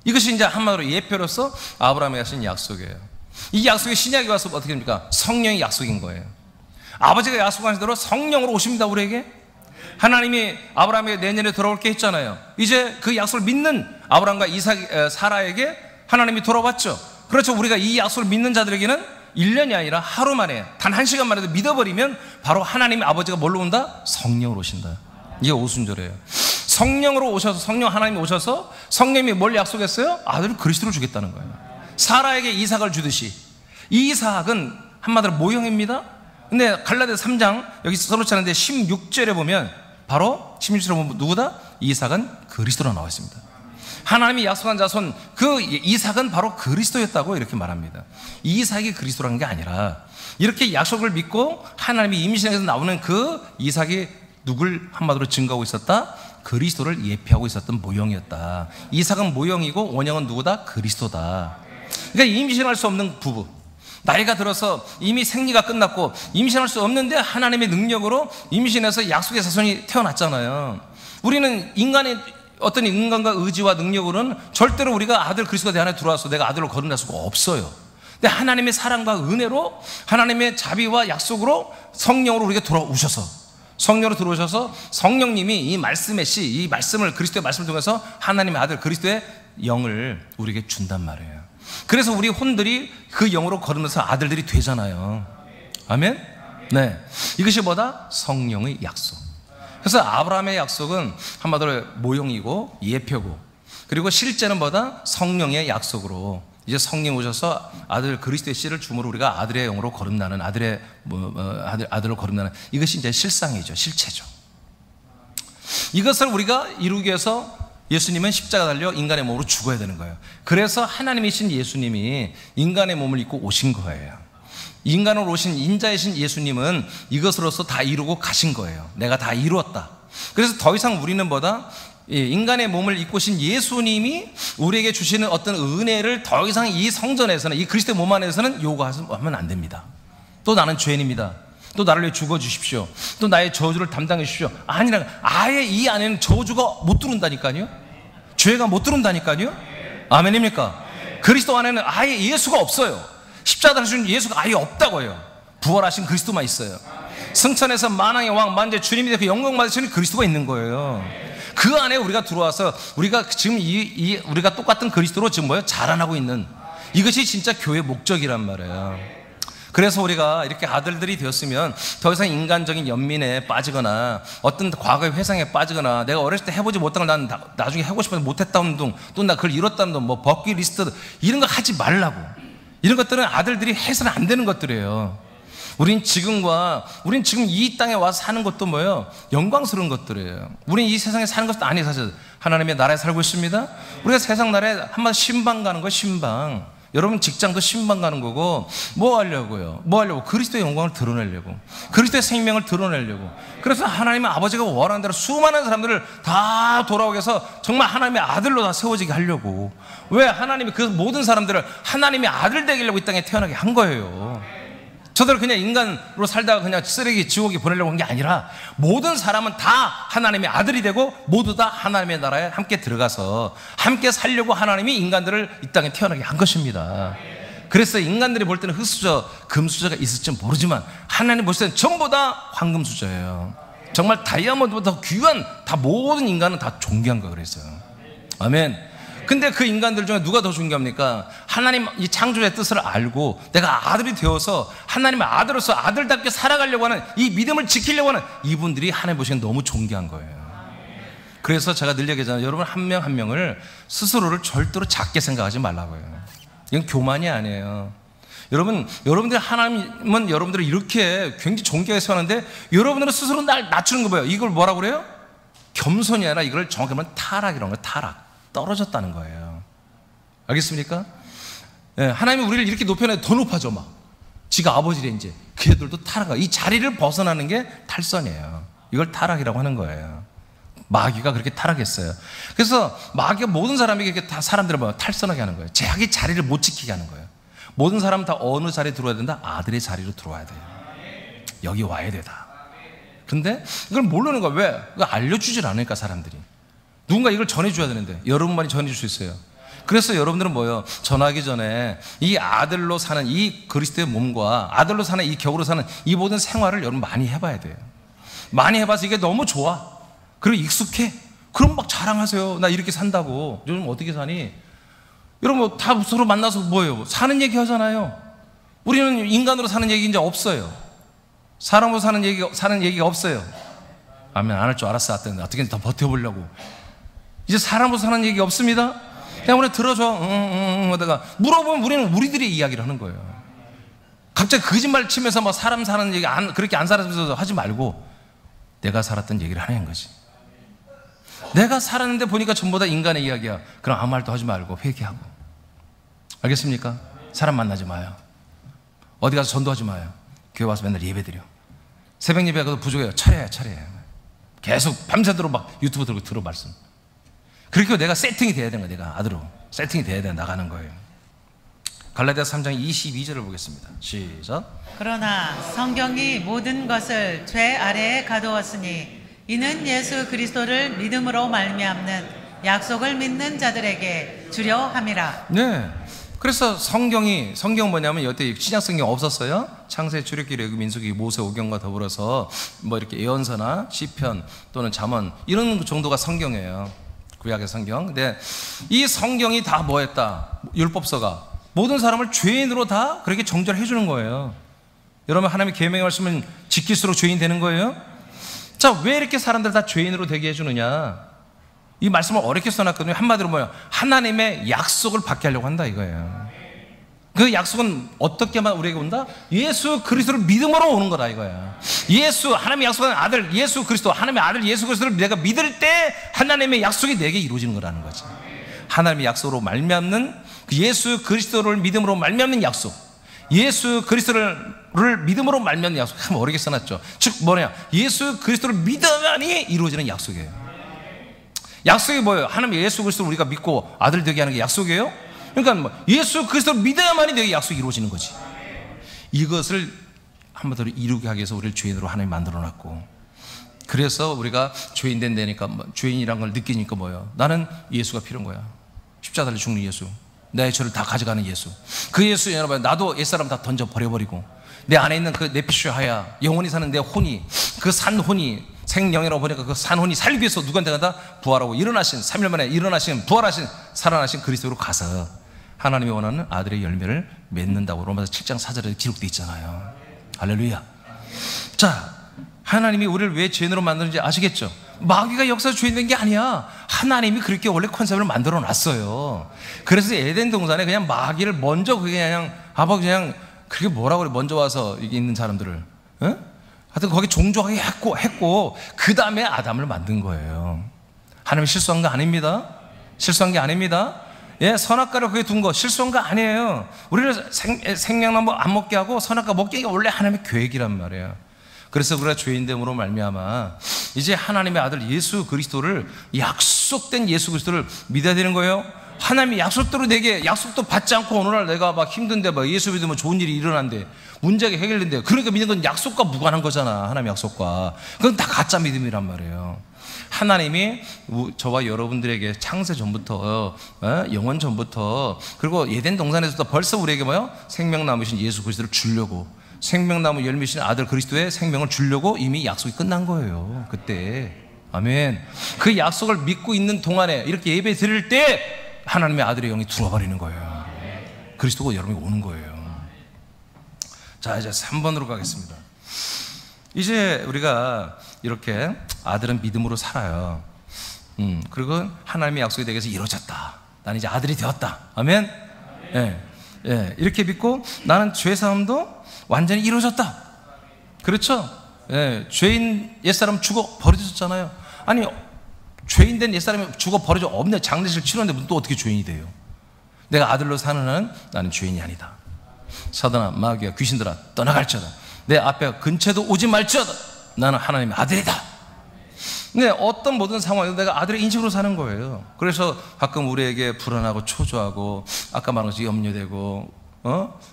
이것이 이제 한마디로 예표로서 아브라함이 하신 약속이에요. 이 약속이 신약에 와서 어떻게 됩니까? 성령의 약속인 거예요. 아버지가 약속하신 대로 성령으로 오십니다. 우리에게 하나님이 아브라함에게 내년에 돌아올게 했잖아요. 이제 그 약속을 믿는 아브라함과 이삭, 사라에게 하나님이 돌아왔죠. 그렇죠. 우리가 이 약속을 믿는 자들에게는 1년이 아니라 하루 만에 단 1시간 만에도 믿어버리면 바로 하나님의 아버지가 뭘로 온다? 성령으로 오신다. 이게 오순절이에요. 성령으로 오셔서, 성령 하나님이 오셔서 성령님이 뭘 약속했어요? 아들 그리스도를 주겠다는 거예요. 사라에게 이삭을 주듯이. 이삭은 한마디로 모형입니다. 근데 갈라디아 3장 여기 써놓지 않은데 16절에 보면 바로 16절에 보면 누구다? 이삭은 그리스도로 나와 있습니다. 하나님이 약속한 자손 그 이삭은 바로 그리스도였다고 이렇게 말합니다. 이삭이 그리스도라는 게 아니라 이렇게 약속을 믿고 하나님이 임신에서 나오는 그 이삭이 누굴 한마디로 증거하고 있었다? 그리스도를 예표하고 있었던 모형이었다. 이삭은 모형이고 원형은 누구다? 그리스도다. 그러니까 임신할 수 없는 부부, 나이가 들어서 이미 생리가 끝났고 임신할 수 없는데 하나님의 능력으로 임신해서 약속의 자손이 태어났잖아요. 우리는 인간의 어떤 인간과 의지와 능력으로는 절대로 우리가 아들 그리스도가 내 안에 들어와서 내가 아들로 거듭날 수가 없어요. 근데 하나님의 사랑과 은혜로 하나님의 자비와 약속으로 성령으로 우리가 돌아오셔서 성령으로 들어오셔서 성령님이 이 말씀의 씨, 이 말씀을 그리스도의 말씀을 통해서 하나님의 아들 그리스도의 영을 우리에게 준단 말이에요. 그래서 우리 혼들이 그 영으로 걸으면서 아들들이 되잖아요. 아멘? 네. 이것이 뭐다? 성령의 약속. 그래서 아브라함의 약속은 한마디로 모형이고 예표고, 그리고 실제는 뭐다? 성령의 약속으로 이제 성령 오셔서 아들 그리스도의 씨를 주므로 우리가 아들의 영으로 거듭나는 아들로 거듭나는 이것이 이제 실상이죠. 실체죠. 이것을 우리가 이루기 위해서 예수님은 십자가 달려 인간의 몸으로 죽어야 되는 거예요. 그래서 하나님이신 예수님이 인간의 몸을 입고 오신 거예요. 인간으로 오신 인자이신 예수님은 이것으로서 다 이루고 가신 거예요. 내가 다 이루었다. 그래서 더 이상 우리는 뭐다? 인간의 몸을 입고 오신 예수님이 우리에게 주시는 어떤 은혜를 더 이상 이 성전에서는, 이 그리스도의 몸 안에서는 요구하면 안 됩니다. 또 나는 죄인입니다. 또 나를 위해 죽어주십시오. 또 나의 저주를 담당해 주십시오. 아니라 아예 이 안에는 저주가 못 들어온다니까요. 죄가 못 들어온다니까요. 아멘입니까? 그리스도 안에는 아예 예수가 없어요. 십자가 달리신 예수가 아예 없다고요. 부활하신 그리스도만 있어요. 승천에서 만왕의 왕 만주의 주님이 되고 영광 받으시는 그리스도가 있는 거예요. 그 안에 우리가 들어와서 우리가 지금 우리가 똑같은 그리스도로 지금 뭐예요? 자라나고 있는, 이것이 진짜 교회의 목적이란 말이에요. 그래서 우리가 이렇게 아들들이 되었으면 더 이상 인간적인 연민에 빠지거나 어떤 과거의 회상에 빠지거나 내가 어렸을 때 해보지 못한 걸 난 나중에 하고 싶어서 못했다는 둥, 또 나 그걸 이뤘다는 둥, 뭐 버킷리스트 이런 거 하지 말라고. 이런 것들은 아들들이 해서는 안 되는 것들이에요. 우린 지금 이 땅에 와서 사는 것도 뭐예요? 영광스러운 것들이에요. 우린 이 세상에 사는 것도 아니에요. 사실 하나님의 나라에 살고 있습니다. 우리가 세상 나라에 한번 신방 가는 거예요. 신방. 여러분 직장도 신방 가는 거고, 뭐 하려고요? 그리스도의 영광을 드러내려고, 그리스도의 생명을 드러내려고. 그래서 하나님의 아버지가 원하는 대로 수많은 사람들을 다 돌아오게 해서 정말 하나님의 아들로 다 세워지게 하려고. 왜? 하나님이 그 모든 사람들을 하나님의 아들 되기려고 이 땅에 태어나게 한 거예요. 저들 그냥 인간으로 살다가 그냥 쓰레기 지옥에 보내려고 한 게 아니라 모든 사람은 다 하나님의 아들이 되고 모두 다 하나님의 나라에 함께 들어가서 함께 살려고 하나님이 인간들을 이 땅에 태어나게 한 것입니다. 그래서 인간들이 볼 때는 흙수저, 금수저가 있을지 모르지만 하나님 볼 때는 전부 다 황금수저예요. 정말 다이아몬드보다 더 귀한, 다 모든 인간은 다 존귀한 거 그랬어요. 아멘. 근데 그 인간들 중에 누가 더 존귀합니까? 하나님 이 창조의 뜻을 알고 내가 아들이 되어서 하나님의 아들로서 아들답게 살아가려고 하는, 이 믿음을 지키려고 하는 이분들이 하나님 보시기엔 너무 존귀한 거예요. 그래서 제가 늘 얘기하잖아요. 여러분 한 명 한 명을 스스로를 절대로 작게 생각하지 말라고요. 이건 교만이 아니에요. 여러분들 하나님은 여러분들을 이렇게 굉장히 존귀하게 세웠는데 여러분들은 스스로 날 낮추는 거 봐요. 이걸 뭐라고 그래요? 겸손이 아니라 이걸 정확히 말하면 타락이라는 거예요. 타락. 떨어졌다는 거예요. 알겠습니까? 예, 하나님이 우리를 이렇게 높여놔 더 높아져 막. 지가 아버지래 이제. 그 애들도 타락하. 이 자리를 벗어나는 게 탈선이에요. 이걸 타락이라고 하는 거예요. 마귀가 그렇게 타락했어요. 그래서 마귀가 모든 사람에게 이렇게 다 사람들을 뭐 탈선하게 하는 거예요. 자기 자리를 못 지키게 하는 거예요. 모든 사람은 다 어느 자리에 들어와야 된다? 아들의 자리로 들어와야 돼요. 여기 와야 되다. 근데 이걸 모르는 거야. 왜? 그거 알려주질 않으니까 사람들이. 누군가 이걸 전해줘야 되는데 여러분만이 전해줄 수 있어요. 그래서 여러분들은 뭐예요? 전하기 전에 이 아들로 사는 이 그리스도의 몸과 아들로 사는 이 격으로 사는 이 모든 생활을 여러분 많이 해봐야 돼요. 많이 해봐서 이게 너무 좋아. 그리고 익숙해. 그럼 막 자랑하세요. 나 이렇게 산다고. 요즘 어떻게 사니? 여러분 뭐 다 서로 만나서 뭐예요? 사는 얘기 하잖아요. 우리는 인간으로 사는 얘기 이제 없어요. 사람으로 사는 얘기가 없어요. 아멘. 안 할 줄 알았어. 어떻게든 더 버텨보려고. 이제 사람으로 사는 얘기 없습니다. 그냥 우리 들어줘. 하다가 물어보면 우리는 우리들의 이야기를 하는 거예요. 갑자기 거짓말 치면서 막 사람 사는 얘기 그렇게 안 살아서 하지 말고 내가 살았던 얘기를 하는 거지. 내가 살았는데 보니까 전부 다 인간의 이야기야. 그럼 아무 말도 하지 말고 회개하고. 알겠습니까? 사람 만나지 마요. 어디 가서 전도하지 마요. 교회 와서 맨날 예배 드려. 새벽 예배 가도 부족해요. 차례. 계속 밤새도록 막 유튜브 들어 말씀. 그렇게 내가 세팅이 돼야 되는 거야. 내가 아들로 세팅이 돼야 돼. 나가는 거예요. 갈라디아서 3장 22절을 보겠습니다. 시작. 그러나 성경이 모든 것을 죄 아래에 가두었으니 이는 예수 그리스도를 믿음으로 말미암는 약속을 믿는 자들에게 주려 함이라. 네. 그래서 성경 뭐냐면 여태 신약 성경 없었어요. 창세, 출애굽기, 레위기, 민수기, 모세, 오경과 더불어서 뭐 이렇게 예언서나 시편 또는 잠언 이런 정도가 성경이에요. 구약의 성경. 근데 이 성경이 다 뭐했다? 율법서가 모든 사람을 죄인으로 다 그렇게 정죄해 주는 거예요. 여러분 하나님의 계명의 말씀은 지킬수록 죄인 되는 거예요? 자, 왜 이렇게 사람들 다 죄인으로 되게 해주느냐? 이 말씀을 어렵게 써놨거든요. 한마디로 뭐예요? 하나님의 약속을 받게 하려고 한다 이거예요. 그 약속은 어떻게만 우리에게 온다? 예수 그리스도를 믿음으로 오는 거다 이거야. 하나님의 약속한 아들 예수 그리스도, 하나님의 아들 예수 그리스도를 내가 믿을 때 하나님의 약속이 내게 이루어지는 거라는 거지. 하나님의 약속으로 말미암는 그 예수 그리스도를 믿음으로 말미암는 약속. 예수 그리스도를 믿음으로 말미암는 약속. 참 어렵게 써놨죠. 즉 뭐냐? 예수 그리스도를 믿어야만이 이루어지는 약속이에요. 약속이 뭐예요? 하나님 예수 그리스도를 우리가 믿고 아들 되게 하는 게 약속이에요? 그러니까 뭐 예수 그리스도를 믿어야만이 내게 약속이 이루어지는 거지. 이것을 한번 더 이루게 하기 위해서 우리를 죄인으로 하나님 만들어놨고, 그래서 우리가 죄인 된다니까 죄인이란 걸 느끼니까 뭐예요? 나는 예수가 필요한 거야. 십자가 달려 죽는 예수, 내 죄를 다 가져가는 예수. 그 예수 여러분, 나도 옛사람 다 던져 버려버리고 내 안에 있는 그 네피슈하야 영원히 사는 내 혼이, 그 산 혼이 생명이라고 보니까 그 산 혼이 살기 위해서 누구한테 가다 부활하고 일어나신 3일 만에 일어나신 부활하신 살아나신 그리스도로 가서 하나님이 원하는 아들의 열매를 맺는다고 로마서 7장 4절에 기록되어 있잖아요. 할렐루야. 자, 하나님이 우리를 왜 죄인으로 만드는지 아시겠죠? 마귀가 역사에서 죄인 된 게 아니야. 하나님이 그렇게 원래 컨셉을 만들어 놨어요. 그래서 에덴 동산에 그냥 마귀를 먼저 그냥 그게 뭐라고 그래, 먼저 와서 여기 있는 사람들을, 하여튼 거기 종족하게 했고 그 다음에 아담을 만든 거예요. 하나님 실수한 거 아닙니다. 실수한 게 아닙니다. 예, 선악과를 거기에 둔 거 실수한 거 아니에요. 우리를 생명나무 안 먹게 하고 선악과 먹게 하는 게 원래 하나님의 계획이란 말이에요. 그래서 우리가 죄인됨으로 말미암아 이제 하나님의 아들 예수 그리스도를, 약속된 예수 그리스도를 믿어야 되는 거예요. 하나님이 약속대로 내게, 약속도 받지 않고 오늘날 내가 막 힘든데 막 예수 믿으면 좋은 일이 일어난대, 문제가 해결된대. 그러니까 믿는 건 약속과 무관한 거잖아. 하나님 약속과. 그건 다 가짜 믿음이란 말이에요. 하나님이 저와 여러분들에게 창세 전부터, 영원 전부터, 그리고 에덴 동산에서도 벌써 우리에게 뭐요? 생명나무신 예수 그리스도를 주려고, 생명나무 열매신 아들 그리스도의 생명을 주려고 이미 약속이 끝난 거예요. 그때. 아멘. 그 약속을 믿고 있는 동안에 이렇게 예배 드릴 때 하나님의 아들의 영이 들어버리는 거예요. 그리스도가 여러분이 오는 거예요. 자, 이제 3번으로 가겠습니다. 이제 우리가 이렇게 아들은 믿음으로 살아요. 그리고 하나님의 약속이 내게서 이루어졌다. 나는 이제 아들이 되었다. 아멘. 예, 이렇게 믿고 나는 죄사함도 완전히 이루어졌다. 그렇죠? 예, 죄인 옛사람 죽어 버려졌잖아요. 아니, 죄인 된 옛사람이 죽어 버려져 없네. 장례식 치렀는데 또 어떻게 죄인이 돼요? 내가 아들로 사는 한은 나는 죄인이 아니다. 사단아 마귀야 귀신들아 떠나갈지어다. 내 앞에 근처에도 오지 말지어다. 나는 하나님의 아들이다. 근데 어떤 모든 상황에서 내가 아들의 인식으로 사는 거예요. 그래서 가끔 우리에게 불안하고 초조하고 아까 말한 것처럼 염려되고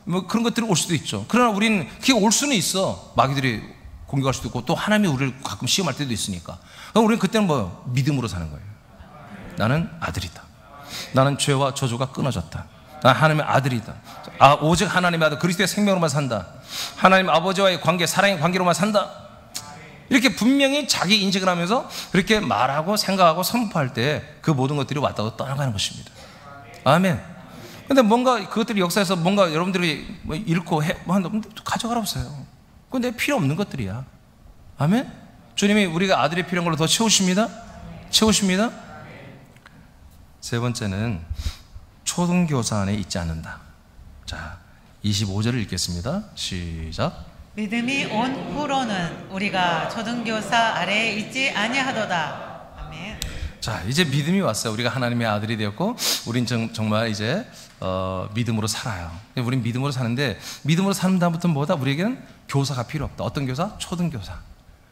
뭐 그런 것들이 올 수도 있죠. 그러나 우리는 그게 올 수는 있어. 마귀들이 공격할 수도 있고 또 하나님이 우리를 가끔 시험할 때도 있으니까. 그럼 우리는 그때는 뭐 믿음으로 사는 거예요. 나는 아들이다. 나는 죄와 저주가 끊어졌다. 난 하나님의 아들이다. 오직 하나님의 아들 그리스도의 생명으로만 산다. 하나님 아버지와의 관계, 사랑의 관계로만 산다. 이렇게 분명히 자기 인식을 하면서 그렇게 말하고 생각하고 선포할 때 그 모든 것들이 왔다고 떠나가는 것입니다. 아멘. 근데 뭔가 그것들이 역사에서 뭔가 여러분들이 뭐 잃고 가져가라 없어요. 그건 내 필요 없는 것들이야. 아멘. 주님이 우리가 아들이 필요한 걸로 더 채우십니다. 채우십니다. 세 번째는 초등교사 안에 있지 않는다. 자, 25절을 읽겠습니다. 시작. 믿음이 온 후로는 우리가 초등교사 아래에 있지 아니하도다. 아멘. 자, 이제 믿음이 왔어요. 우리가 하나님의 아들이 되었고 우린 정말 이제 믿음으로 살아요. 우린 믿음으로 사는데 믿음으로 사는 다음부터 뭐다? 우리에게는 교사가 필요 없다. 어떤 교사? 초등교사.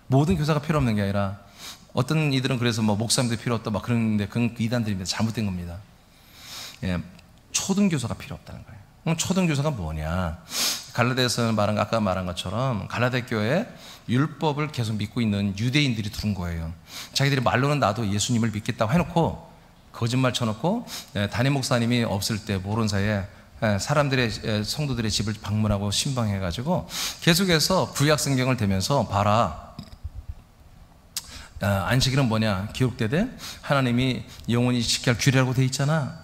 모든 교사가 필요 없는 게 아니라 어떤 이들은 그래서 뭐 목사님도 필요 없다 막 그러는데 그건 이단들입니다. 잘못된 겁니다. 예, 초등교사가 필요 없다는 거예요. 그럼 초등교사가 뭐냐? 갈라디아서는 아까 말한 것처럼 갈라디아 교회에 율법을 계속 믿고 있는 유대인들이 들은 거예요. 자기들이 말로는 나도 예수님을 믿겠다고 해놓고 거짓말 쳐놓고 담임 목사님이 없을 때 모르는 사이에 사람들의 성도들의 집을 방문하고 신방해가지고 계속해서 구약 성경을 대면서 봐라. 안식일은 뭐냐? 기록되되 하나님이 영원히 지켜야 할 규례라고 돼 있잖아.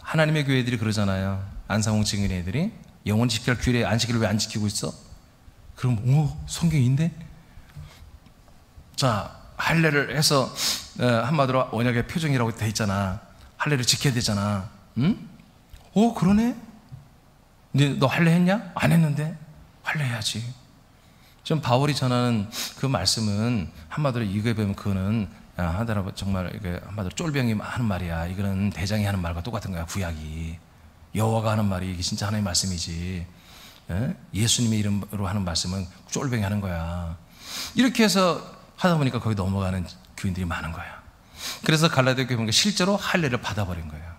하나님의 교회들이 그러잖아요. 안상홍 증인 애들이 영원히 지켜야 할 규례 안식일을 왜 안 지키고 있어? 그럼 성경인데? 자, 할례를 해서 한마디로 언약의 표정이라고 돼 있잖아. 할례를 지켜야 되잖아. 응? 그러네? 너 할례 했냐? 안 했는데? 할례 해야지. 지금 바울이 전하는 그 말씀은 한마디로 이거에 보면 그거는 하더라도 정말 이게 한마디로 쫄병이 하는 말이야. 이거는 대장이 하는 말과 똑같은 거야. 구약이 여호와가 하는 말이 이게 진짜 하나님의 말씀이지. 예수님의 이름으로 하는 말씀은 쫄병이 하는 거야. 이렇게 해서 하다 보니까 거기 넘어가는 교인들이 많은 거야. 그래서 갈라디아 교회 보니까 실제로 할례를 받아버린 거예요.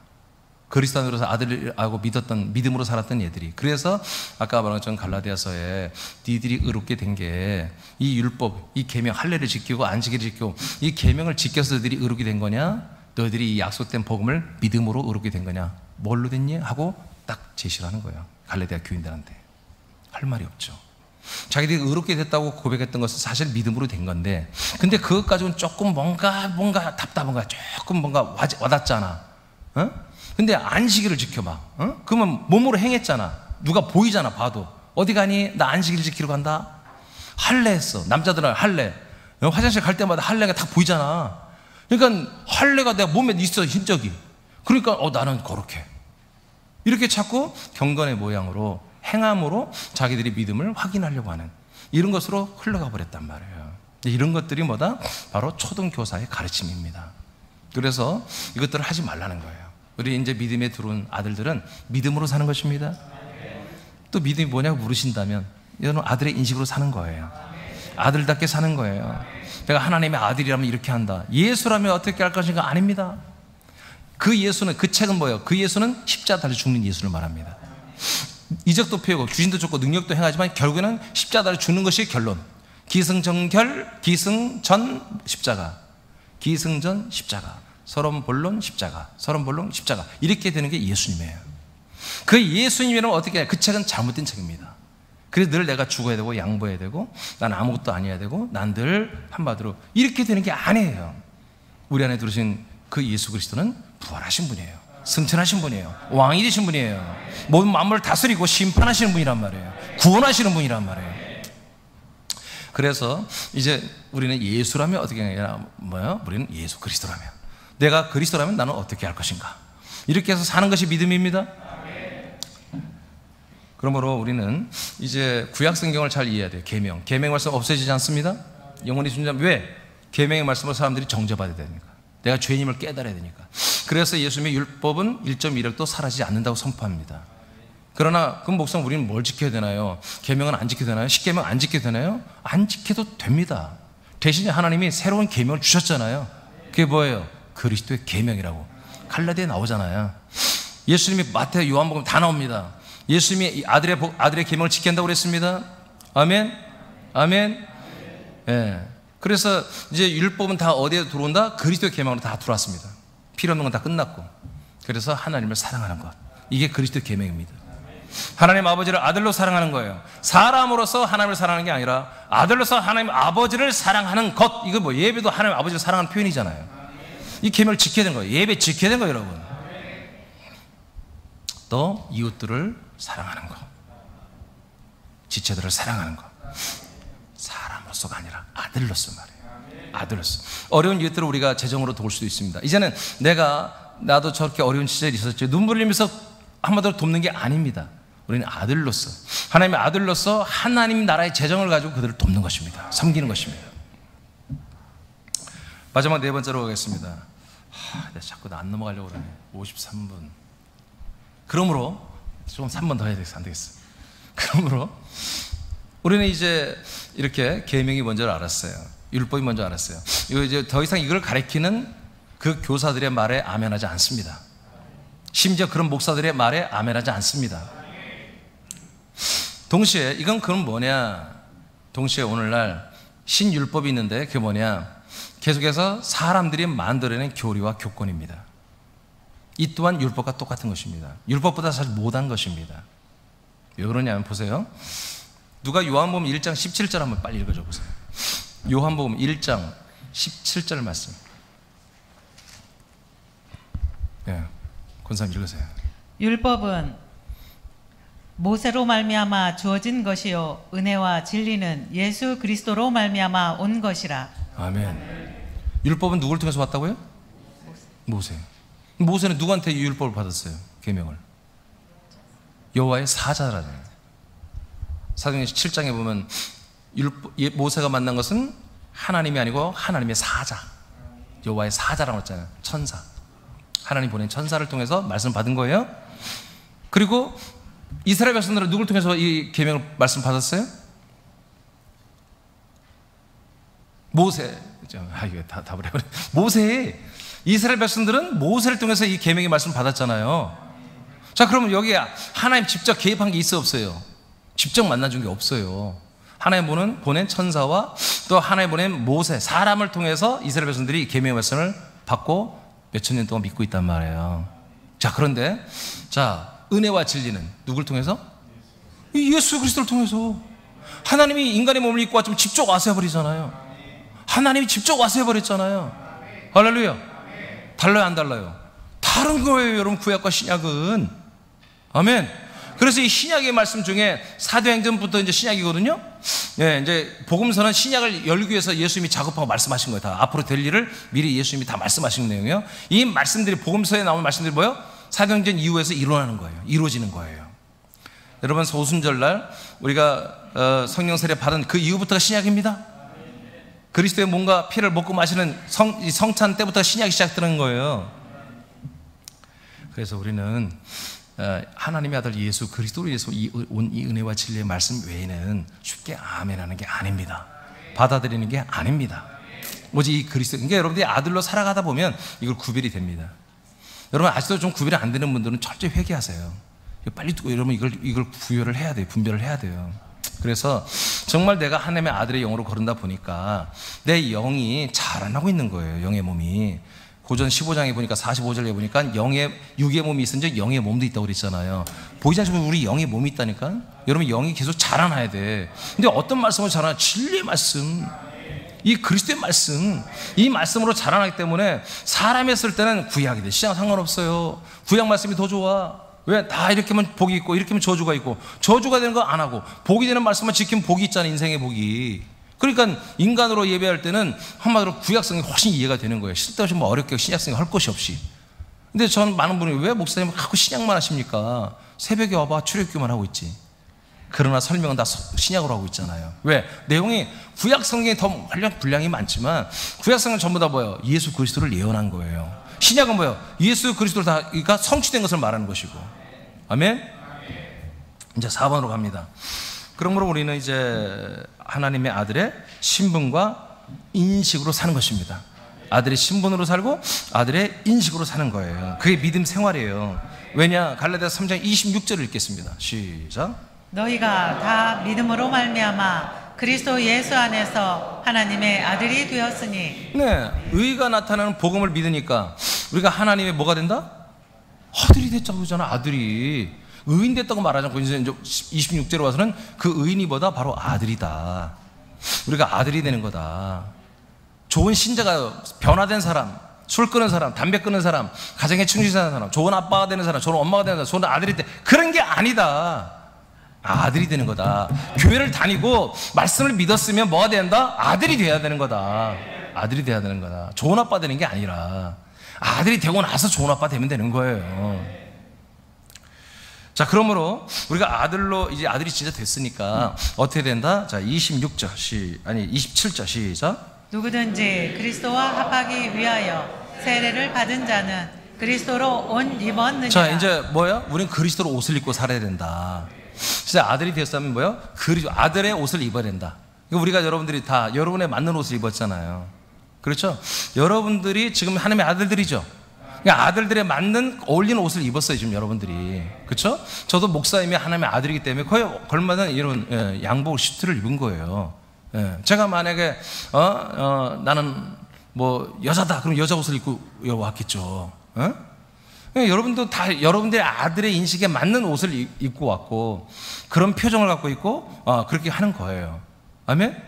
그리스도 안으로서 아들을 알고 믿었던 믿음으로 살았던 얘들이. 그래서 아까 말한 것처럼 갈라디아서에 니들이 의롭게 된 게 이 율법, 이 계명, 할례를 지키고 안식일을 지키고 이 계명을 지켜서 너희들이 의롭게 된 거냐? 너희들이 이 약속된 복음을 믿음으로 의롭게 된 거냐? 뭘로 됐니? 하고 딱 제시를 하는 거예요. 갈라디아 교인들한테. 할 말이 없죠. 자기들이 의롭게 됐다고 고백했던 것은 사실 믿음으로 된 건데, 근데 그것 가지고는 조금 뭔가 답답한 거야. 조금 뭔가 와닿잖아. 근데 안식일을 지켜봐. 그러면 몸으로 행했잖아. 누가 보이잖아. 봐도 어디 가니? 나 안식일 지키러 간다. 할례 했어. 남자들은 할례. 화장실 갈 때마다 할례가 다 보이잖아. 그러니까 할례가 내가 몸에 있어 흔적이. 그러니까 나는 거룩해. 이렇게 자꾸 경건의 모양으로 행함으로 자기들이 믿음을 확인하려고 하는 이런 것으로 흘러가 버렸단 말이에요. 이런 것들이 뭐다? 바로 초등교사의 가르침입니다. 그래서 이것들을 하지 말라는 거예요. 우리 이제 믿음에 들어온 아들들은 믿음으로 사는 것입니다. 또 믿음이 뭐냐고 물으신다면 이거는 아들의 인식으로 사는 거예요. 아들답게 사는 거예요. 내가 하나님의 아들이라면 이렇게 한다. 예수라면 어떻게 할 것인가? 아닙니다. 그 예수는, 그 책은 뭐예요? 그 예수는 십자가 달려 죽는 예수를 말합니다. 이적도 펴고 귀신도 쫓고 능력도 행하지만 결국에는 십자가 달려 죽는 것이 결론. 기승전결, 기승전 십자가, 기승전 십자가, 서론본론 십자가, 서론본론 십자가, 이렇게 되는 게 예수님이에요. 그 예수님이라면 어떻게 해요? 그 책은 잘못된 책입니다. 그래서 늘 내가 죽어야 되고 양보해야 되고 난 아무것도 아니어야 되고 난 늘 한마디로 이렇게 되는 게 아니에요. 우리 안에 들으신 그 예수 그리스도는 부활하신 분이에요. 승천하신 분이에요. 왕이 되신 분이에요. 모든 만물을 다스리고 심판하시는 분이란 말이에요. 구원하시는 분이란 말이에요. 그래서 이제 우리는 예수라면 어떻게 하냐? 뭐야? 우리는 예수 그리스도라면, 내가 그리스도라면 나는 어떻게 할 것인가? 이렇게 해서 사는 것이 믿음입니다. 그러므로 우리는 이제 구약 성경을 잘 이해해야 돼요. 계명 말씀 없어지지 않습니다. 영원히 존재하면 왜? 계명의 말씀으로 사람들이 정죄받아야 되니까. 내가 죄인임을 깨달아야 되니까. 그래서 예수님의 율법은 1.1획도 사라지지 않는다고 선포합니다. 그러나 그럼 목사님 우리는 뭘 지켜야 되나요? 계명은 안 지켜야 되나요? 십계명 안 지켜야 되나요? 안 지켜도 됩니다. 대신에 하나님이 새로운 계명을 주셨잖아요. 그게 뭐예요? 그리스도의 계명이라고 갈라디아에 나오잖아요. 예수님이 마태, 요한복음 다 나옵니다. 예수님이 아들의 계명을 지켜야 한다고 그랬습니다. 아멘, 아멘. 예. 그래서 이제 율법은 다 어디에 들어온다? 그리스도의 계명으로 다 들어왔습니다. 필요 없는 건 다 끝났고. 그래서 하나님을 사랑하는 것, 이게 그리스도의 계명입니다. 하나님 아버지를 아들로 사랑하는 거예요. 사람으로서 하나님을 사랑하는 게 아니라 아들로서 하나님 아버지를 사랑하는 것. 이거 뭐 예배도 하나님 아버지를 사랑하는 표현이잖아요. 이 계명을 지켜야 되는 거예요. 예배 지켜야 되는 거예요, 여러분. 또 이웃들을 사랑하는 것, 지체들을 사랑하는 것. 사람으로서가 아니라 아들로서 말이에요. 아들로서. 어려운 이웃들을 우리가 재정으로 도울 수도 있습니다. 이제는 나도 저렇게 어려운 시절이 있었죠. 눈물 흘리면서 한마디로 돕는 게 아닙니다. 우리는 아들로서, 하나님의 아들로서 하나님 나라의 재정을 가지고 그들을 돕는 것입니다. 섬기는 것입니다. 마지막 네 번째로 가겠습니다. 내가 자꾸 안 넘어가려고 그러네. 53분. 그러므로 좀 3번 더 해야 되겠어. 안 되겠어. 그러므로 우리는 이제 이렇게 계명이 먼저 알았어요. 율법이 먼저 알았어요. 이거 이제 더 이상 이걸 가리키는 그 교사들의 말에 아멘하지 않습니다. 심지어 그런 목사들의 말에 아멘하지 않습니다. 동시에 이건 그럼 뭐냐? 동시에 오늘날 신율법이 있는데 그게 뭐냐? 계속해서 사람들이 만들어낸 교리와 교권입니다. 이 또한 율법과 똑같은 것입니다. 율법보다 사실 못한 것입니다. 왜 그러냐면 보세요. 누가 요한복음 1장 17절 한번 빨리 읽어줘 보세요. 요한복음 1장 17절 말씀. 예, 권사님 읽으세요. 율법은 모세로 말미암아 주어진 것이요 은혜와 진리는 예수 그리스도로 말미암아 온 것이라. 아멘. 율법은 누구를 통해서 왔다고요? 모세. 모세는 누구한테 이 율법을 받았어요? 계명을. 여호와의 사자라잖아요. 사도행전 7장에 보면 모세가 만난 것은 하나님이 아니고 하나님의 사자, 여호와의 사자라고 했잖아요. 천사. 하나님 보낸 천사를 통해서 말씀을 받은 거예요. 그리고 이스라엘 백성들은 누구를 통해서 이 계명을 말씀 받았어요? 모세. 이거 다 답을 해버려. 모세. 이스라엘 백성들은 모세를 통해서 이 계명의 말씀 받았잖아요. 자, 그러면 여기 하나님 직접 개입한 게 있어 없어요? 직접 만나준 게 없어요. 하나님 보낸 천사와 또 하나님 보낸 모세, 사람을 통해서 이스라엘 백성들이 계명의 말씀을 받고 몇천 년 동안 믿고 있단 말이에요. 자, 그런데 은혜와 진리는 누굴 통해서? 예수 그리스도를 통해서. 하나님이 인간의 몸을 입고 왔지만 직접 와서 해버리잖아요. 하나님이 직접 와서 해버렸잖아요. 할렐루야. 달라요, 안 달라요? 다른 거예요, 여러분. 구약과 신약은. 아멘. 그래서 이 신약의 말씀 중에 사도행전부터 이제 신약이거든요. 예, 이제 복음서는 신약을 열기 위해서 예수님이 작업하고 말씀하신 거예요. 다 앞으로 될 일을 미리 예수님이 다 말씀하신 내용이에요. 이 말씀들이 복음서에 나오는 말씀들이 뭐예요? 사도행전 이후에서 일어나는 거예요. 이루어지는 거예요. 여러분, 오순절날 우리가 성령 세례 받은 그 이후부터가 신약입니다. 그리스도의 몸과 피를 먹고 마시는 성찬 때부터 신약이 시작되는 거예요. 그래서 우리는 하나님의 아들 예수 그리스도로 인해서 온 이 은혜와 진리의 말씀 외에는 쉽게 아멘하는 게 아닙니다. 받아들이는 게 아닙니다. 오직 이 그리스도. 그러니까 여러분들이 아들로 살아가다 보면 이걸 구별이 됩니다. 여러분, 아직도 좀 구별이 안 되는 분들은 철저히 회개하세요. 빨리 여러분 이걸 구별을 해야 돼요. 분별을 해야 돼요. 그래서 정말 내가 하나님의 아들의 영으로 거른다 보니까 내 영이 자라나고 있는 거예요. 영의 몸이. 고전 15장에 보니까 45절에 보니까 육의 몸이 있은지 영의 몸도 있다고 그랬잖아요. 보이지 않지만 우리 영의 몸이 있다니까. 여러분, 영이 계속 자라나야 돼. 근데 어떤 말씀으로 자라나? 진리의 말씀, 이 그리스도의 말씀, 이 말씀으로 자라나기 때문에 사람이 했을 때는 구약이 돼. 신약 상관없어요. 구약 말씀이 더 좋아. 왜? 다 이렇게 하면 복이 있고 이렇게 하면 저주가 있고, 저주가 되는 거 안 하고 복이 되는 말씀만 지키면 복이 있잖아. 인생의 복이. 그러니까 인간으로 예배할 때는 한마디로 구약성이 훨씬 이해가 되는 거예요. 쓸데없이 뭐 어렵게 신약성이 할 것이 없이. 근데 저는 많은 분이 왜 목사님 자꾸 신약만 하십니까? 새벽에 와봐 출애굽기만 하고 있지. 그러나 설명은 다 신약으로 하고 있잖아요. 왜? 내용이 구약 성경에 더 분량이 많지만 구약 성경은 전부 다 뭐예요? 예수 그리스도를 예언한 거예요. 신약은 뭐예요? 예수 그리스도를 다 그러니까 성취된 것을 말하는 것이고. 아멘? 이제 4번으로 갑니다. 그러므로 우리는 이제 하나님의 아들의 신분과 인식으로 사는 것입니다. 아들의 신분으로 살고 아들의 인식으로 사는 거예요. 그게 믿음 생활이에요. 왜냐? 갈라디아서 3장 26절을 읽겠습니다. 시작. 너희가 다 믿음으로 말미암아 그리스도 예수 안에서 하나님의 아들이 되었으니. 네, 의가 나타나는 복음을 믿으니까 우리가 하나님의 뭐가 된다? 아들이 됐다고 그러잖아. 아들이 의인 됐다고 말하지 않고 이제 26절에 와서는 그 의인이 뭐다? 바로 아들이다. 우리가 아들이 되는 거다. 좋은 신자가 변화된 사람, 술 끊는 사람, 담배 끊는 사람, 가정에 충실한 사람, 좋은 아빠가 되는 사람, 좋은 엄마가 되는 사람, 좋은 아들이 돼. 그런 게 아니다. 아들이 되는 거다. 교회를 다니고 말씀을 믿었으면 뭐가 된다? 아들이 돼야 되는 거다. 아들이 돼야 되는 거다. 좋은 아빠 되는 게 아니라 아들이 되고 나서 좋은 아빠 되면 되는 거예요. 자, 그러므로 우리가 아들로 이제 아들이 진짜 됐으니까 어떻게 된다? 자, 27절 시작. 누구든지 그리스도와 합하기 위하여 세례를 받은 자는 그리스도로 옷 입었느니라. 자, 이제 뭐야? 우린 그리스도로 옷을 입고 살아야 된다. 진짜 아들이 되었다면 뭐야? 아들의 옷을 입어야 된다. 우리가 여러분들이 다 여러분에 맞는 옷을 입었잖아요. 그렇죠? 여러분들이 지금 하나님의 아들들이죠. 그러니까 아들들에 맞는 어울리는 옷을 입었어요, 지금 여러분들이. 그렇죠? 저도 목사님이 하나님의 아들이기 때문에 거의 걸맞는 이런 양복 슈트를 입은 거예요. 제가 만약에 나는 뭐 여자다 그럼 여자 옷을 입고 왔겠죠. 여러분도 다 여러분들의 아들의 인식에 맞는 옷을 입고 왔고 그런 표정을 갖고 있고 그렇게 하는 거예요. 아멘?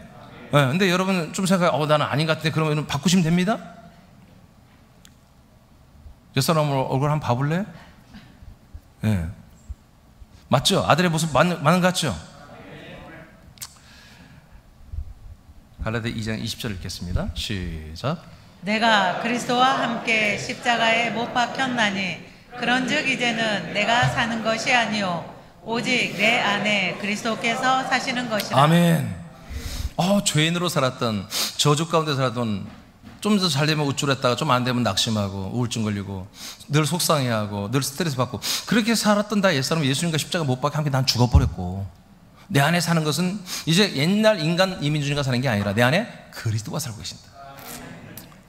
근데 여러분 좀 생각해, 나는 아닌 것 같은데 그러면 바꾸시면 됩니다. 옆사람 얼굴 한번 봐볼래요? 맞죠? 아들의 모습 맞는 것 같죠? 갈라디아 2장 20절 읽겠습니다. 시작. 내가 그리스도와 함께 십자가에 못 박혔나니 그런즉 이제는 내가 사는 것이 아니요 오직 내 안에 그리스도께서 사시는 것이라. 아멘. 죄인으로 살았던, 저주 가운데 살았던, 좀 더 잘 되면 우쭐했다가 좀 안 되면 낙심하고 우울증 걸리고 늘 속상해하고 늘 스트레스 받고 그렇게 살았던 다 옛사람 예수님과 십자가 못 박혀 함께 난 죽어버렸고 내 안에 사는 것은 이제 옛날 인간 이민준이가 사는 게 아니라 내 안에 그리스도가 살고 계신다.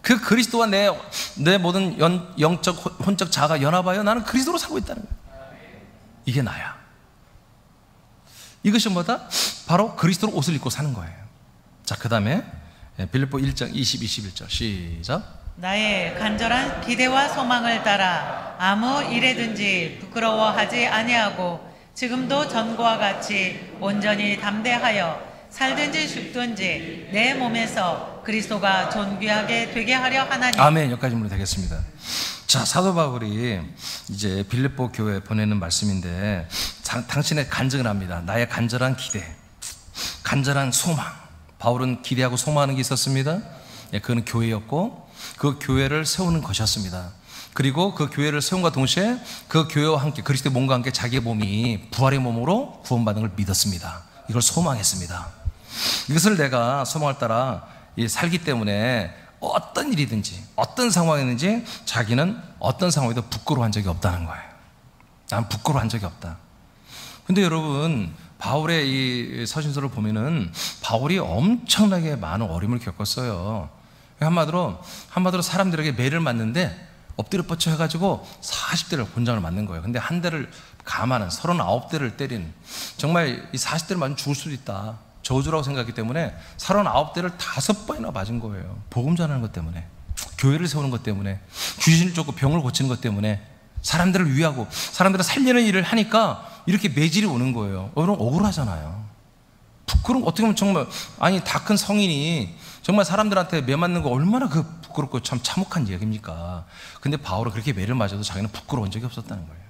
그 그리스도와 내 모든 영적 혼적 자아가 연합하여 나는 그리스도로 살고 있다는 거예요. 이게 나야. 이것이 뭐다? 바로 그리스도로 옷을 입고 사는 거예요. 자, 그 다음에 빌립보 1장 20, 21절 시작. 나의 간절한 기대와 소망을 따라 아무 일에든지 부끄러워하지 아니하고 지금도 전과 같이 온전히 담대하여 살든지 죽든지 내 몸에서 그리스도가 존귀하게 되게 하려 하나니. 아멘. 여기까지면 되겠습니다. 자, 사도 바울이 이제 빌립보 교회에 보내는 말씀인데 당신의 간증을 합니다. 나의 간절한 기대, 간절한 소망. 바울은 기대하고 소망하는 게 있었습니다. 그건 교회였고 그 교회를 세우는 것이었습니다. 그리고 그 교회를 세움과 동시에 그 교회와 함께 그리스도의 몸과 함께 자기의 몸이 부활의 몸으로 구원받는 걸 믿었습니다. 이걸 소망했습니다. 이것을 내가 소망을 따라 살기 때문에 어떤 일이든지 어떤 상황이든지 자기는 어떤 상황에도 부끄러워한 적이 없다는 거예요. 난 부끄러워한 적이 없다. 근데 여러분 바울의 이 서신서를 보면은 바울이 엄청나게 많은 어려움을 겪었어요. 한마디로 사람들에게 매를 맞는데 엎드려 뻗쳐 해가지고 40대를 권장을 맞는 거예요. 근데 한 대를 감하는 39대를 때린, 정말 이 40대를 맞으면 죽을 수도 있다, 저주라고 생각했기 때문에 39대를 5번이나 맞은 거예요. 복음 전하는 것 때문에, 교회를 세우는 것 때문에, 귀신을 쫓고 병을 고치는 것 때문에, 사람들을 위하고 사람들을 살리는 일을 하니까 이렇게 매질이 오는 거예요. 여러분 억울하잖아요. 부끄러운, 어떻게 보면 정말, 아니 다 큰 성인이 정말 사람들한테 매 맞는 거 얼마나 그 부끄럽고 참 참혹한 얘기입니까? 근데 바울은 그렇게 매를 맞아도 자기는 부끄러운 적이 없었다는 거예요.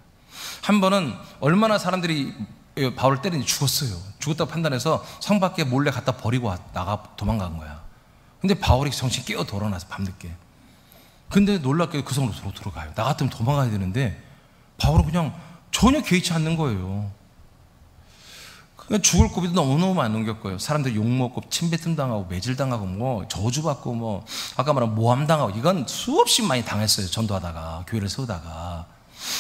한 번은 얼마나 사람들이 바울을 때리니 죽었어요. 죽었다고 판단해서 성 밖에 몰래 갖다 버리고 도망간 거야. 근데 바울이 정신 깨어 돌아나서 밤늦게. 근데 놀랍게 그 성으로 들어가요. 나 같으면 도망가야 되는데 바울은 그냥 전혀 개의치 않는 거예요. 죽을 고비도 너무너무 많이 넘겼고요. 사람들이 욕먹고 침뱉음 당하고 매질 당하고 뭐 저주받고 뭐 아까 말한 모함 당하고 이건 수없이 많이 당했어요. 전도하다가 교회를 세우다가.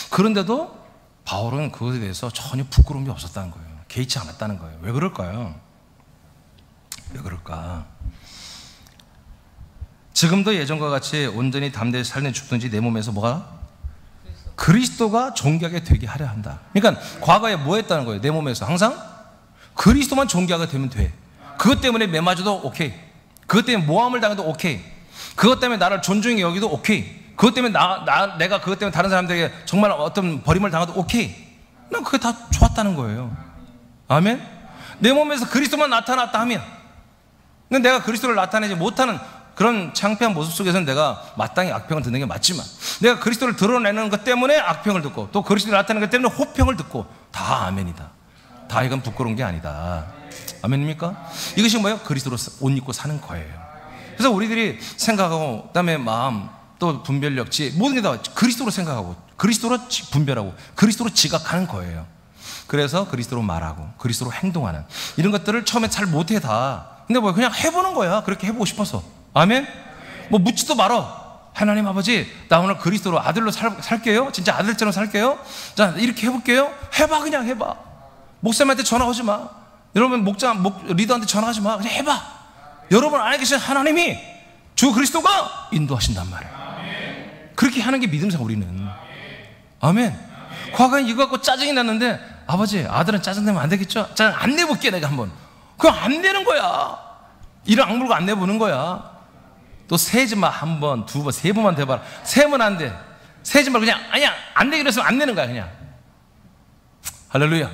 그런데도 바울은 그것에 대해서 전혀 부끄러움이 없었다는 거예요. 개의치 않았다는 거예요. 왜 그럴까요? 왜 그럴까? 지금도 예전과 같이 온전히 담대히 살든 죽든지 내 몸에서 뭐가? 그리스도가 존귀하게 되게 하려 한다. 그러니까 과거에 뭐 했다는 거예요? 내 몸에서 항상 그리스도만 존귀하게 되면 돼. 그것 때문에 매 맞아도 오케이. 그것 때문에 모함을 당해도 오케이. 그것 때문에 나를 존중히 여기도 오케이. 그것 때문에 내가 그것 때문에 다른 사람들에게 정말 어떤 버림을 당해도 오케이. 난 그게 다 좋았다는 거예요. 아멘? 내 몸에서 그리스도만 나타났다 하면, 근데 내가 그리스도를 나타내지 못하는 그런 창피한 모습 속에서는 내가 마땅히 악평을 듣는 게 맞지만, 내가 그리스도를 드러내는 것 때문에 악평을 듣고 또 그리스도를 나타내는 것 때문에 호평을 듣고, 다 아멘이다. 다 이건 부끄러운 게 아니다. 아멘입니까? 이것이 뭐예요? 그리스도로 옷 입고 사는 거예요. 그래서 우리들이 생각하고 그다음에 마음 또 분별력, 지혜, 모든 게 다 그리스도로 생각하고 그리스도로 분별하고 그리스도로 지각하는 거예요. 그래서 그리스도로 말하고 그리스도로 행동하는 이런 것들을 처음에 잘 못해 다. 근데 뭐 그냥 해보는 거야. 그렇게 해보고 싶어서. 아멘? 뭐 묻지도 말어. 하나님 아버지, 나 오늘 그리스도로 아들로 살게요. 진짜 아들처럼 살게요. 자, 이렇게 해볼게요. 해봐. 그냥 해봐. 목사님한테 전화 오지 마. 여러분 리더한테 전화하지 마. 그냥 해봐. 여러분 안에 계신 하나님이 주 그리스도가 인도하신단 말이에요. 그렇게 하는 게 믿음 생활 우리는. 아멘. 과거에 이거 갖고 짜증이 났는데, 아버지, 아들은 짜증내면 안 되겠죠? 짜증 안 내볼게 내가 한번. 그럼 안 내는 거야. 이런 악물고 안 내보는 거야. 또 세지 마. 한 번, 두 번, 세 번만 대봐라. 세면 안 돼. 세지 말고 그냥 아니야, 안 되기로 했으면 안 내는 거야 그냥. 할렐루야.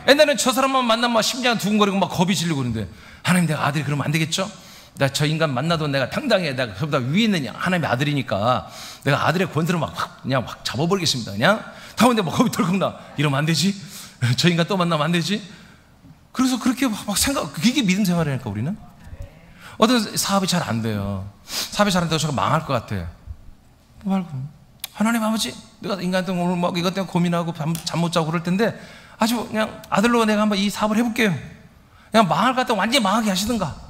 옛날에는 저 사람만 만나면 막 심장 두근거리고 막 겁이 질리고 그러는데, 하나님, 내가 아들이 그러면 안 되겠죠? 나 저 인간 만나도 내가 당당해. 내가 그보다 위에 있는 하나님의 아들이니까 내가 아들의 권세를 그냥 확 잡아버리겠습니다. 그냥 다음에 막 겁이 덜컥 나. 이러면 안 되지? 저 인간 또 만나면 안 되지? 그래서 그렇게 막 생각, 그게 믿음 생활이니까 우리는. 어떤 사업이 잘 안 돼요. 사업이 잘 안 돼서 제가 망할 것 같아. 말고, 하나님 아버지, 내가 인간한테 오늘 막 이것 때문에 고민하고 잠 못 자고 그럴 텐데 아주 그냥 아들로 내가 한번 이 사업을 해볼게요. 그냥 망할 것 같아. 완전히 망하게 하시든가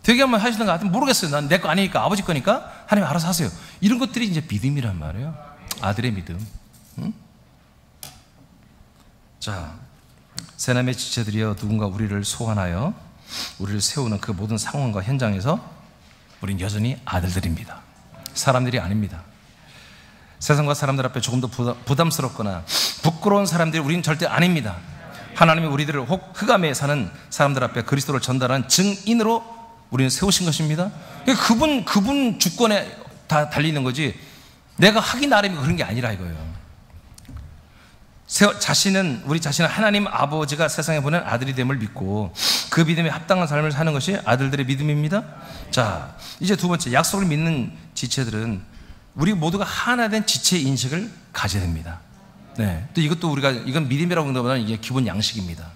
되게 한번 하시든가 하여튼 모르겠어요. 난 내 거 아니니까, 아버지 거니까 하나님 알아서 하세요. 이런 것들이 이제 믿음이란 말이에요. 아들의 믿음. 응? 자, 새남의 지체들이여, 누군가 우리를 소환하여 우리를 세우는 그 모든 상황과 현장에서 우린 여전히 아들들입니다. 사람들이 아닙니다. 세상과 사람들 앞에 조금 더 부담스럽거나 부끄러운 사람들이 우리는 절대 아닙니다. 하나님이 우리들을 혹 흑암에 사는 사람들 앞에 그리스도를 전달하는 증인으로 우리는 세우신 것입니다. 그분 주권에 다 달리는 거지, 내가 하기 나름이 그런 게 아니라 이거예요. 우리 자신은 하나님 아버지가 세상에 보낸 아들이 됨을 믿고 그 믿음에 합당한 삶을 사는 것이 아들들의 믿음입니다. 자, 이제 두 번째, 약속을 믿는 지체들은 우리 모두가 하나 된 지체 인식을 가져야 됩니다. 네. 또 이것도 이건 믿음이라고 하는 것보다는 이게 기본 양식입니다.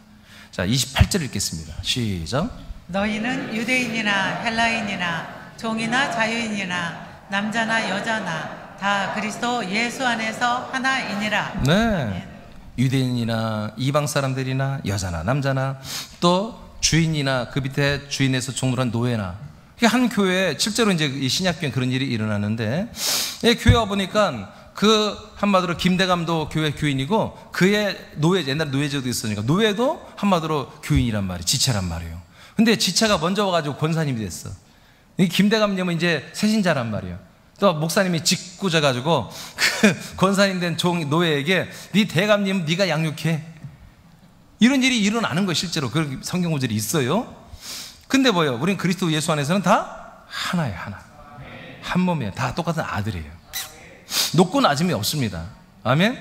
자, 28절 읽겠습니다. 시작. 너희는 유대인이나 헬라인이나 종이나 자유인이나 남자나 여자나 다 그리스도 예수 안에서 하나이니라. 네. 유대인이나 이방 사람들이나 여자나 남자나 또 주인이나 그 밑에 주인에서 종로한 노예나, 한 교회에 실제로 이제 이 신약교회 그런 일이 일어나는데, 교회 와 보니까 그 한마디로 김대감도 교회 교인이고 그의 노예, 옛날에 노예제도 있으니까 노예도 한마디로 교인이란 말이에요. 지체란 말이에요. 근데 지체가 먼저 와가지고 권사님이 됐어. 이 김대감님은 이제 세신자란 말이에요. 또 목사님이 직구져가지고 그 권사님 된 노예에게 네 대감님 네가 양육해. 이런 일이 일어나는 거예요. 실제로 그런 성경 구절이 있어요. 근데 뭐예요? 우린 그리스도 예수 안에서는 다 하나예요. 하나. 한 몸이에요. 다 똑같은 아들이에요. 높고 낮음이 없습니다. 아멘.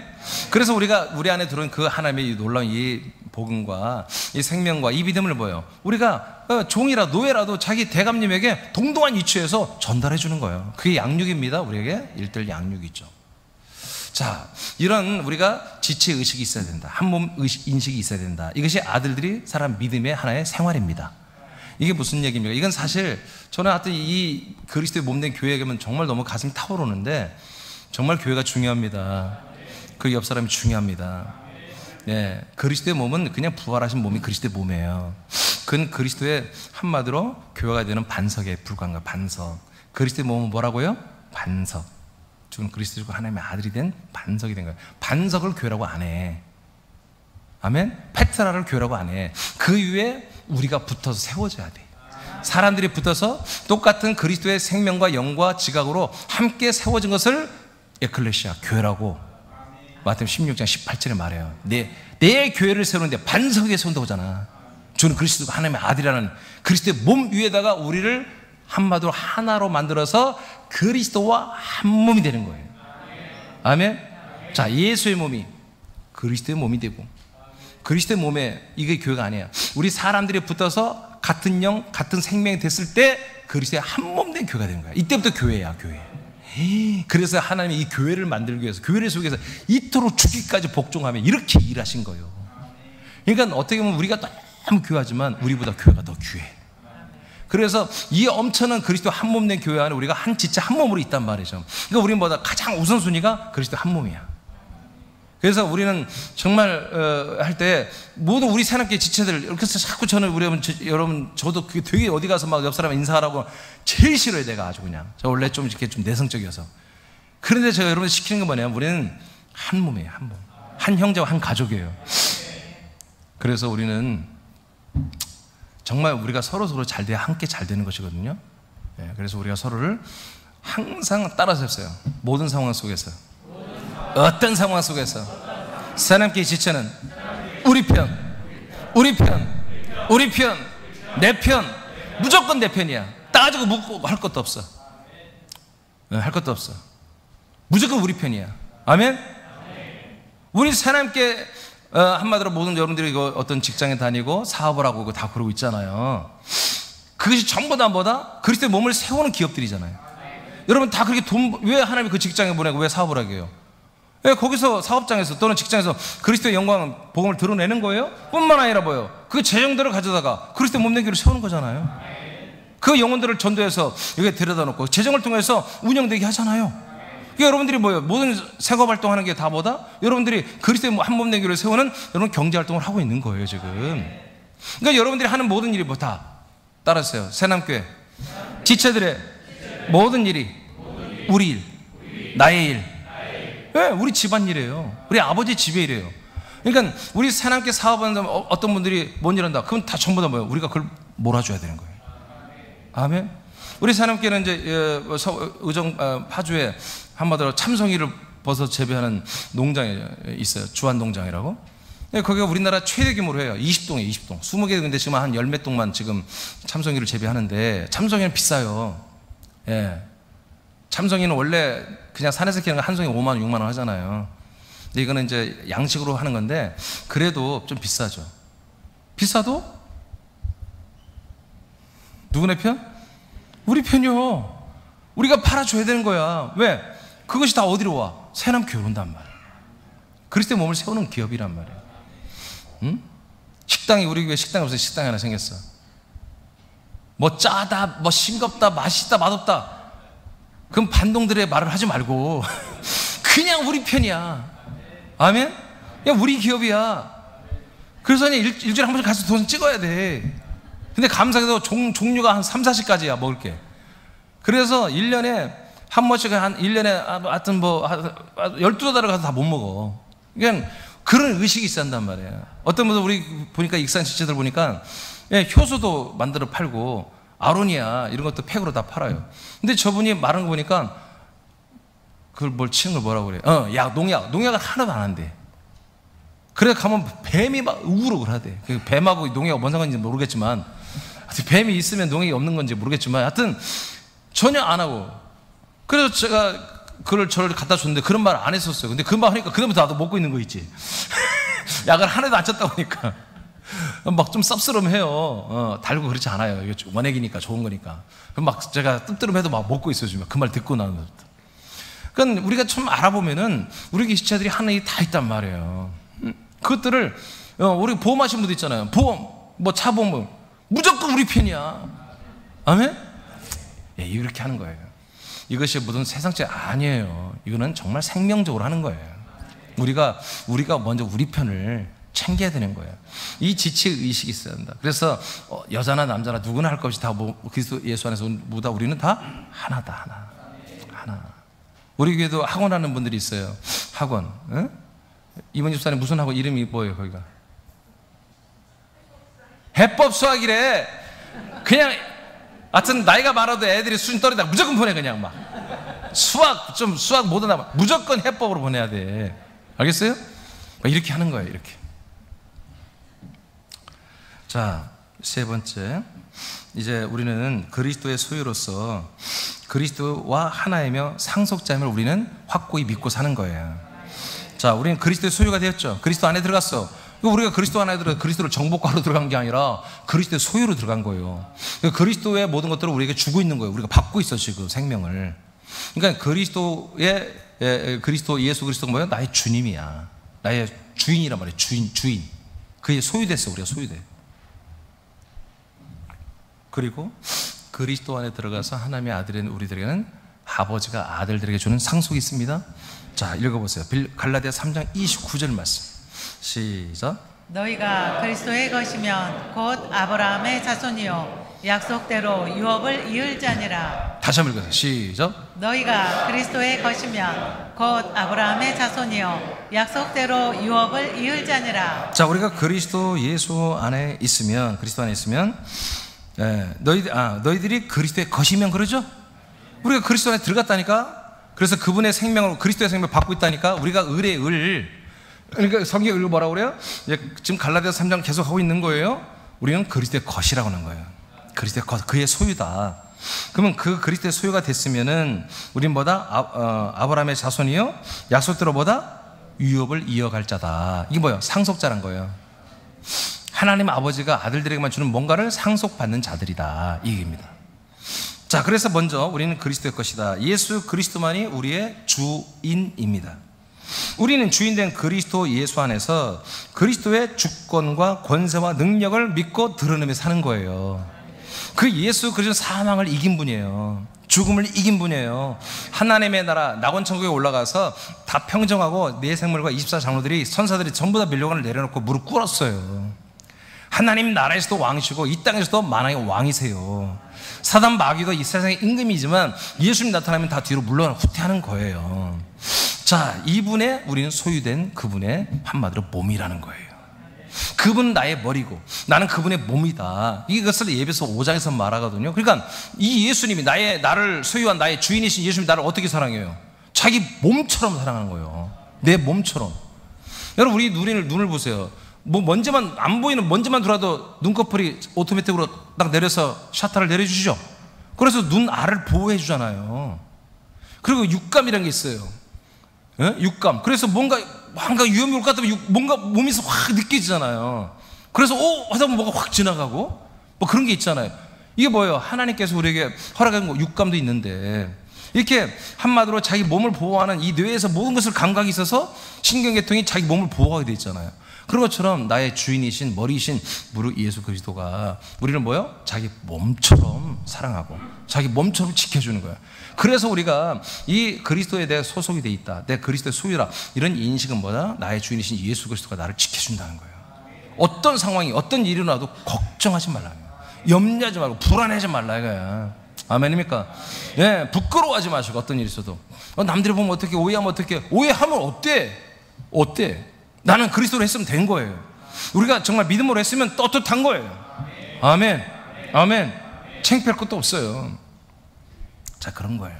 그래서 우리 안에 들어온 그 하나님의 이 놀라운 이 복음과 이 생명과 이 믿음을 뭐예요? 우리가 종이라 노예라도 자기 대감님에게 동등한 위치에서 전달해 주는 거예요. 그게 양육입니다. 우리에게 일대일 양육이죠. 자, 이런 우리가 지체 의식이 있어야 된다. 한 몸 인식이 있어야 된다. 이것이 아들들이 살아가는 믿음의 하나의 생활입니다. 이게 무슨 얘기입니까? 이건 사실 저는 하여튼 이 그리스도의 몸된 교회에게는 정말 너무 가슴이 타오르는데, 정말 교회가 중요합니다. 그 옆 사람이 중요합니다. 네, 그리스도의 몸은 그냥 부활하신 몸이 그리스도의 몸이에요. 그건 그리스도의 한마디로 교회가 되는 반석에 불과한 거예요. 반석. 그리스도의 몸은 뭐라고요? 반석. 죽은 그리스도 죽고 하나님의 아들이 된 반석이 된 거예요. 반석을 교회라고 안 해. 아멘? 페트라를 교회라고 안 해. 그 위에 우리가 붙어서 세워져야 돼. 사람들이 붙어서 똑같은 그리스도의 생명과 영과 지각으로 함께 세워진 것을 에클레시아, 교회라고 마태복음 16장 18절에 말해요. 내 교회를 세우는데 반석 위에 세운다고 하잖아. 주는 그리스도가 하나님의 아들이라는 그리스도의 몸 위에다가 우리를 한마디로 하나로 만들어서 그리스도와 한 몸이 되는 거예요. 아멘? 자, 예수의 몸이 그리스도의 몸이 되고, 그리스도의 몸에, 이게 교회가 아니에요. 우리 사람들이 붙어서 같은 영, 같은 생명이 됐을 때 그리스도의 한 몸 된 교회가 되는 거야. 이때부터 교회야, 교회. 그래서 하나님이 이 교회를 만들기 위해서, 교회를 속에서 이토록 죽기까지 복종하며 이렇게 일하신 거예요. 그러니까 어떻게 보면 우리가 너무 귀하지만 우리보다 교회가 더 귀해. 그래서 이 엄청난 그리스도 한 몸 된 교회 안에 우리가 한 지체 한 몸으로 있단 말이죠. 그러니까 우리보다 가장 우선순위가 그리스도 한 몸이야. 그래서 우리는 정말 할 때 모든 우리 새롭게 지체들 이렇게 해서 자꾸 저는 우리 여러분 저도 그게 되게 어디 가서 막 옆 사람 인사하라고 제일 싫어요. 내가 아주 그냥. 저 원래 좀 이렇게 좀 내성적이어서. 그런데 제가 여러분 시키는 건 뭐냐면 우리는 한 몸이에요. 한 몸. 한 형제와 한 가족이에요. 그래서 우리는 정말 우리가 서로 잘 돼야 함께 잘 되는 것이거든요. 네, 그래서 우리가 서로를 항상 따라서 했어요. 모든 상황 속에서, 어떤 상황 속에서 사람끼리 지체는 우리 편, 우리 편, 우리 편, 내 편, 무조건 내 편이야. 따지고 묻고 할 것도 없어. 네, 할 것도 없어. 무조건 우리 편이야. 아멘? 우리 사람께 한마디로 모든 여러분들이 이거 어떤 직장에 다니고 사업을 하고 다 그러고 있잖아요. 그것이 전부 다 뭐다? 그리스도의 몸을 세우는 기업들이잖아요. 여러분 다 그렇게 왜 하나님이 그 직장에 보내고 왜 사업을 하게 해요? 왜 거기서 사업장에서 또는 직장에서 그리스도의 영광, 복음을 드러내는 거예요? 뿐만 아니라 뭐예요? 그 재정들을 가져다가 그리스도의 몸된 교회를 세우는 거잖아요. 그 영혼들을 전도해서 여기에 데려다 놓고 재정을 통해서 운영되게 하잖아요. 그러니까 여러분들이 뭐예요? 모든 생업 활동하는 게 다 뭐다? 여러분들이 그리스도의 한 몸된 교회를 세우는 여러분 경제 활동을 하고 있는 거예요 지금. 그러니까 여러분들이 하는 모든 일이 뭐 다 따라하세요. 새남교회 지체들의 모든 일이 우리 일, 나의 일, 네, 우리 집안 일이에요. 우리 아버지 집의 일이에요. 그러니까 우리 새남교회 사업하는 사람 어떤 분들이 뭔 일한다? 그럼 다 전부 다 뭐예요? 우리가 그걸 몰아줘야 되는 거예요. 아멘. 우리 새남교회는 이제 의정 파주에 한마디로 참송이를 버섯 재배하는 농장이 있어요. 주안농장이라고. 거기가 우리나라 최대 규모로 해요. 20동이에요. 20동. 20개 근데 지금 한 10몇 동만 지금 참송이를 재배하는데 참송이는 비싸요. 예. 참송이는 원래 그냥 산에서 키우는 거 한 송이 5만 원, 6만 원 하잖아요. 근데 이거는 이제 양식으로 하는 건데 그래도 좀 비싸죠. 비싸도 누구네 편? 우리 편이요. 우리가 팔아줘야 되는 거야. 왜? 그것이 다 어디로 와? 새남교회로 온단 말이야. 그리스도의 몸을 세우는 기업이란 말이야. 응? 식당이 우리 교회 식당이 없어서 식당이 하나 생겼어. 뭐 짜다, 뭐 싱겁다, 맛있다, 맛없다. 그럼 반동들의 말을 하지 말고 그냥 우리 편이야. 아멘? 그냥 우리 기업이야. 그래서 그냥 일주일에 한 번씩 가서 돈 찍어야 돼. 근데 감사하게도 종류가 한 3, 40가지야 먹을 게. 그래서 1년에 한 번씩 한 1년에 하여튼 뭐 12달을 가서 다 못 먹어. 그냥 그런 의식이 있었단 말이에요. 어떤 분들 우리 보니까 익산 지체들 보니까 효소도 만들어 팔고 아로니아 이런 것도 팩으로 다 팔아요. 근데 저분이 말한 거 보니까 그걸 뭘 치는 걸 뭐라고 그래? 농약은 하나도 안 한대. 그래 가면 뱀이 막 우글우글 하대. 뱀하고 농약이 뭔 상관인지 모르겠지만 뱀이 있으면 농약이 없는 건지 모르겠지만 하여튼 전혀 안 하고. 그래서 제가 그걸 저를 갖다 줬는데 그런 말 안 했었어요. 근데 그 말 하니까 그다음부터 나도 먹고 있는 거 있지. 약을 하나도 안 쳤다 보니까 막 좀 쌉스름해요. 달고 그렇지 않아요. 이게 원액이니까 좋은 거니까. 막 제가 뜸뜨름해도 막 먹고 있어요. 지금 그 말 듣고 나는 것부터. 그러니까 우리가 좀 알아보면은 우리 기시차들이 하는 일이 다 있단 말이에요. 그것들을 우리 보험하신 분도 있잖아요. 보험, 뭐 차보험, 무조건 우리 편이야. 아멘? 예, 이렇게 하는 거예요. 이것이 무슨 세상책 아니에요. 이거는 정말 생명적으로 하는 거예요. 우리가 먼저 우리 편을 챙겨야 되는 거예요. 이 지체의식이 있어야 한다. 그래서 여자나 남자나 누구나 할 것 없이 다 그리스도 예수 안에서 모두 우리는 다 하나다. 하나. 우리 교회도 학원 하는 분들이 있어요. 학원. 응? 이번 집사님 무슨 학원 이름이 뭐예요 거기가? 해법 수학이래. 그냥 하여튼 나이가 많아도 애들이 수준 떨어진다 무조건 보내. 그냥 막 수학 못하나 무조건 해법으로 보내야 돼. 알겠어요? 이렇게 하는 거예요. 이렇게. 자, 세 번째, 이제 우리는 그리스도의 소유로서 그리스도와 하나이며 상속자임을 우리는 확고히 믿고 사는 거예요. 자, 우리는 그리스도의 소유가 되었죠. 그리스도 안에 들어갔어. 우리가 그리스도 안에 들어 그리스도를 정복하러 들어간 게 아니라 그리스도의 소유로 들어간 거예요. 그리스도의 모든 것들을 우리에게 주고 있는 거예요. 우리가 받고 있어 지금 생명을. 그러니까 그리스도 예수 그리스도가 뭐야? 나의 주님이야. 나의 주인이란 말이에요. 주인. 그의 소유됐어. 우리가 소유돼. 그리고 그리스도 안에 들어가서 하나님의 아들인 우리들에게는 아버지가 아들들에게 주는 상속이 있습니다. 자, 읽어보세요. 갈라디아 3장 29절 말씀. 시작. 너희가 그리스도의 것이면 곧 아브라함의 자손이요 약속대로 유업을 이을 자니라. 다시 한번 읽어보세요. 시작. 너희가 그리스도의 것이면 곧 아브라함의 자손이요 약속대로 유업을 이을 자니라. 자, 우리가 그리스도 예수 안에 있으면, 그리스도 안에 있으면 너희들이 그리스도의 것이면, 그러죠? 우리가 그리스도 안에 들어갔다니까. 그래서 그분의 생명을, 그리스도의 생명을 받고 있다니까. 우리가 을의 을, 그러니까 성경의 을을 뭐라고 그래요? 지금 갈라디아 3장 계속 하고 있는 거예요. 우리는 그리스도의 것이라고 하는 거예요. 그리스도의 것, 그의 소유다. 그러면 그 그리스도의 소유가 됐으면은 우리는 뭐다? 아브라함의 자손이요 약속대로 뭐다? 유업을 이어갈 자다. 이게 뭐예요? 상속자란 거예요. 하나님 아버지가 아들들에게만 주는 뭔가를 상속받는 자들이다, 이 얘기입니다. 자, 그래서 먼저 우리는 그리스도의 것이다. 예수 그리스도만이 우리의 주인입니다. 우리는 주인된 그리스도 예수 안에서 그리스도의 주권과 권세와 능력을 믿고 드러내며 사는 거예요. 그 예수 그리스도는 사망을 이긴 분이에요. 죽음을 이긴 분이에요. 하나님의 나라 낙원천국에 올라가서 다 평정하고 네 생물과 24장로들이 선사들이 전부 다 면류관을 내려놓고 무릎 꿇었어요. 하나님 나라에서도 왕이시고 이 땅에서도 만왕의 왕이세요. 사단 마귀도 이 세상의 임금이지만 예수님 나타나면 다 뒤로 물러나 후퇴하는 거예요. 자, 이분의 우리는 소유된 그분의 한마디로 몸이라는 거예요. 그분은 나의 머리고 나는 그분의 몸이다. 이것을 에베소 5장에서 말하거든요. 그러니까 이 예수님이 나를 소유한 나의 주인이신 예수님이 나를 어떻게 사랑해요? 자기 몸처럼 사랑하는 거예요. 내 몸처럼. 여러분, 우리 눈을 보세요. 뭐 먼지만, 안 보이는 먼지만 들어와도 눈꺼풀이 오토매틱으로 딱 내려서 샤터를 내려주시죠. 그래서 눈 알을 보호해 주잖아요. 그리고 육감이라는 게 있어요. 예? 육감. 그래서 뭔가 위험이 올 것 같으면 뭔가 몸에서 확 느껴지잖아요. 그래서 하다 보면 뭐가 확 지나가고 뭐 그런 게 있잖아요. 이게 뭐예요? 하나님께서 우리에게 허락한 거, 육감도 있는데 이렇게 한마디로 자기 몸을 보호하는 이 뇌에서 모든 것을 감각이 있어서 신경계통이 자기 몸을 보호하게 돼 있잖아요. 그런 것처럼 나의 주인이신 머리이신 무릇 예수 그리스도가 우리를 뭐요? 자기 몸처럼 사랑하고 자기 몸처럼 지켜주는 거예요. 그래서 우리가 이 그리스도에 대해 소속이 돼 있다, 내 그리스도의 소유라, 이런 인식은 뭐다? 나의 주인이신 예수 그리스도가 나를 지켜준다는 거예요. 어떤 상황이 어떤 일이 일어나도 걱정하지 말라, 염려하지 말고 불안해하지 말라 이거야. 아멘입니까? 예, 부끄러워하지 마시고 어떤 일이 있어도 남들이 보면 어떻게, 오해하면 어떻게, 오해하면 어때? 나는 그리스도로 했으면 된 거예요. 우리가 정말 믿음으로 했으면 떳떳한 거예요. 아멘. 창피할 것도 없어요. 자, 그런 거예요.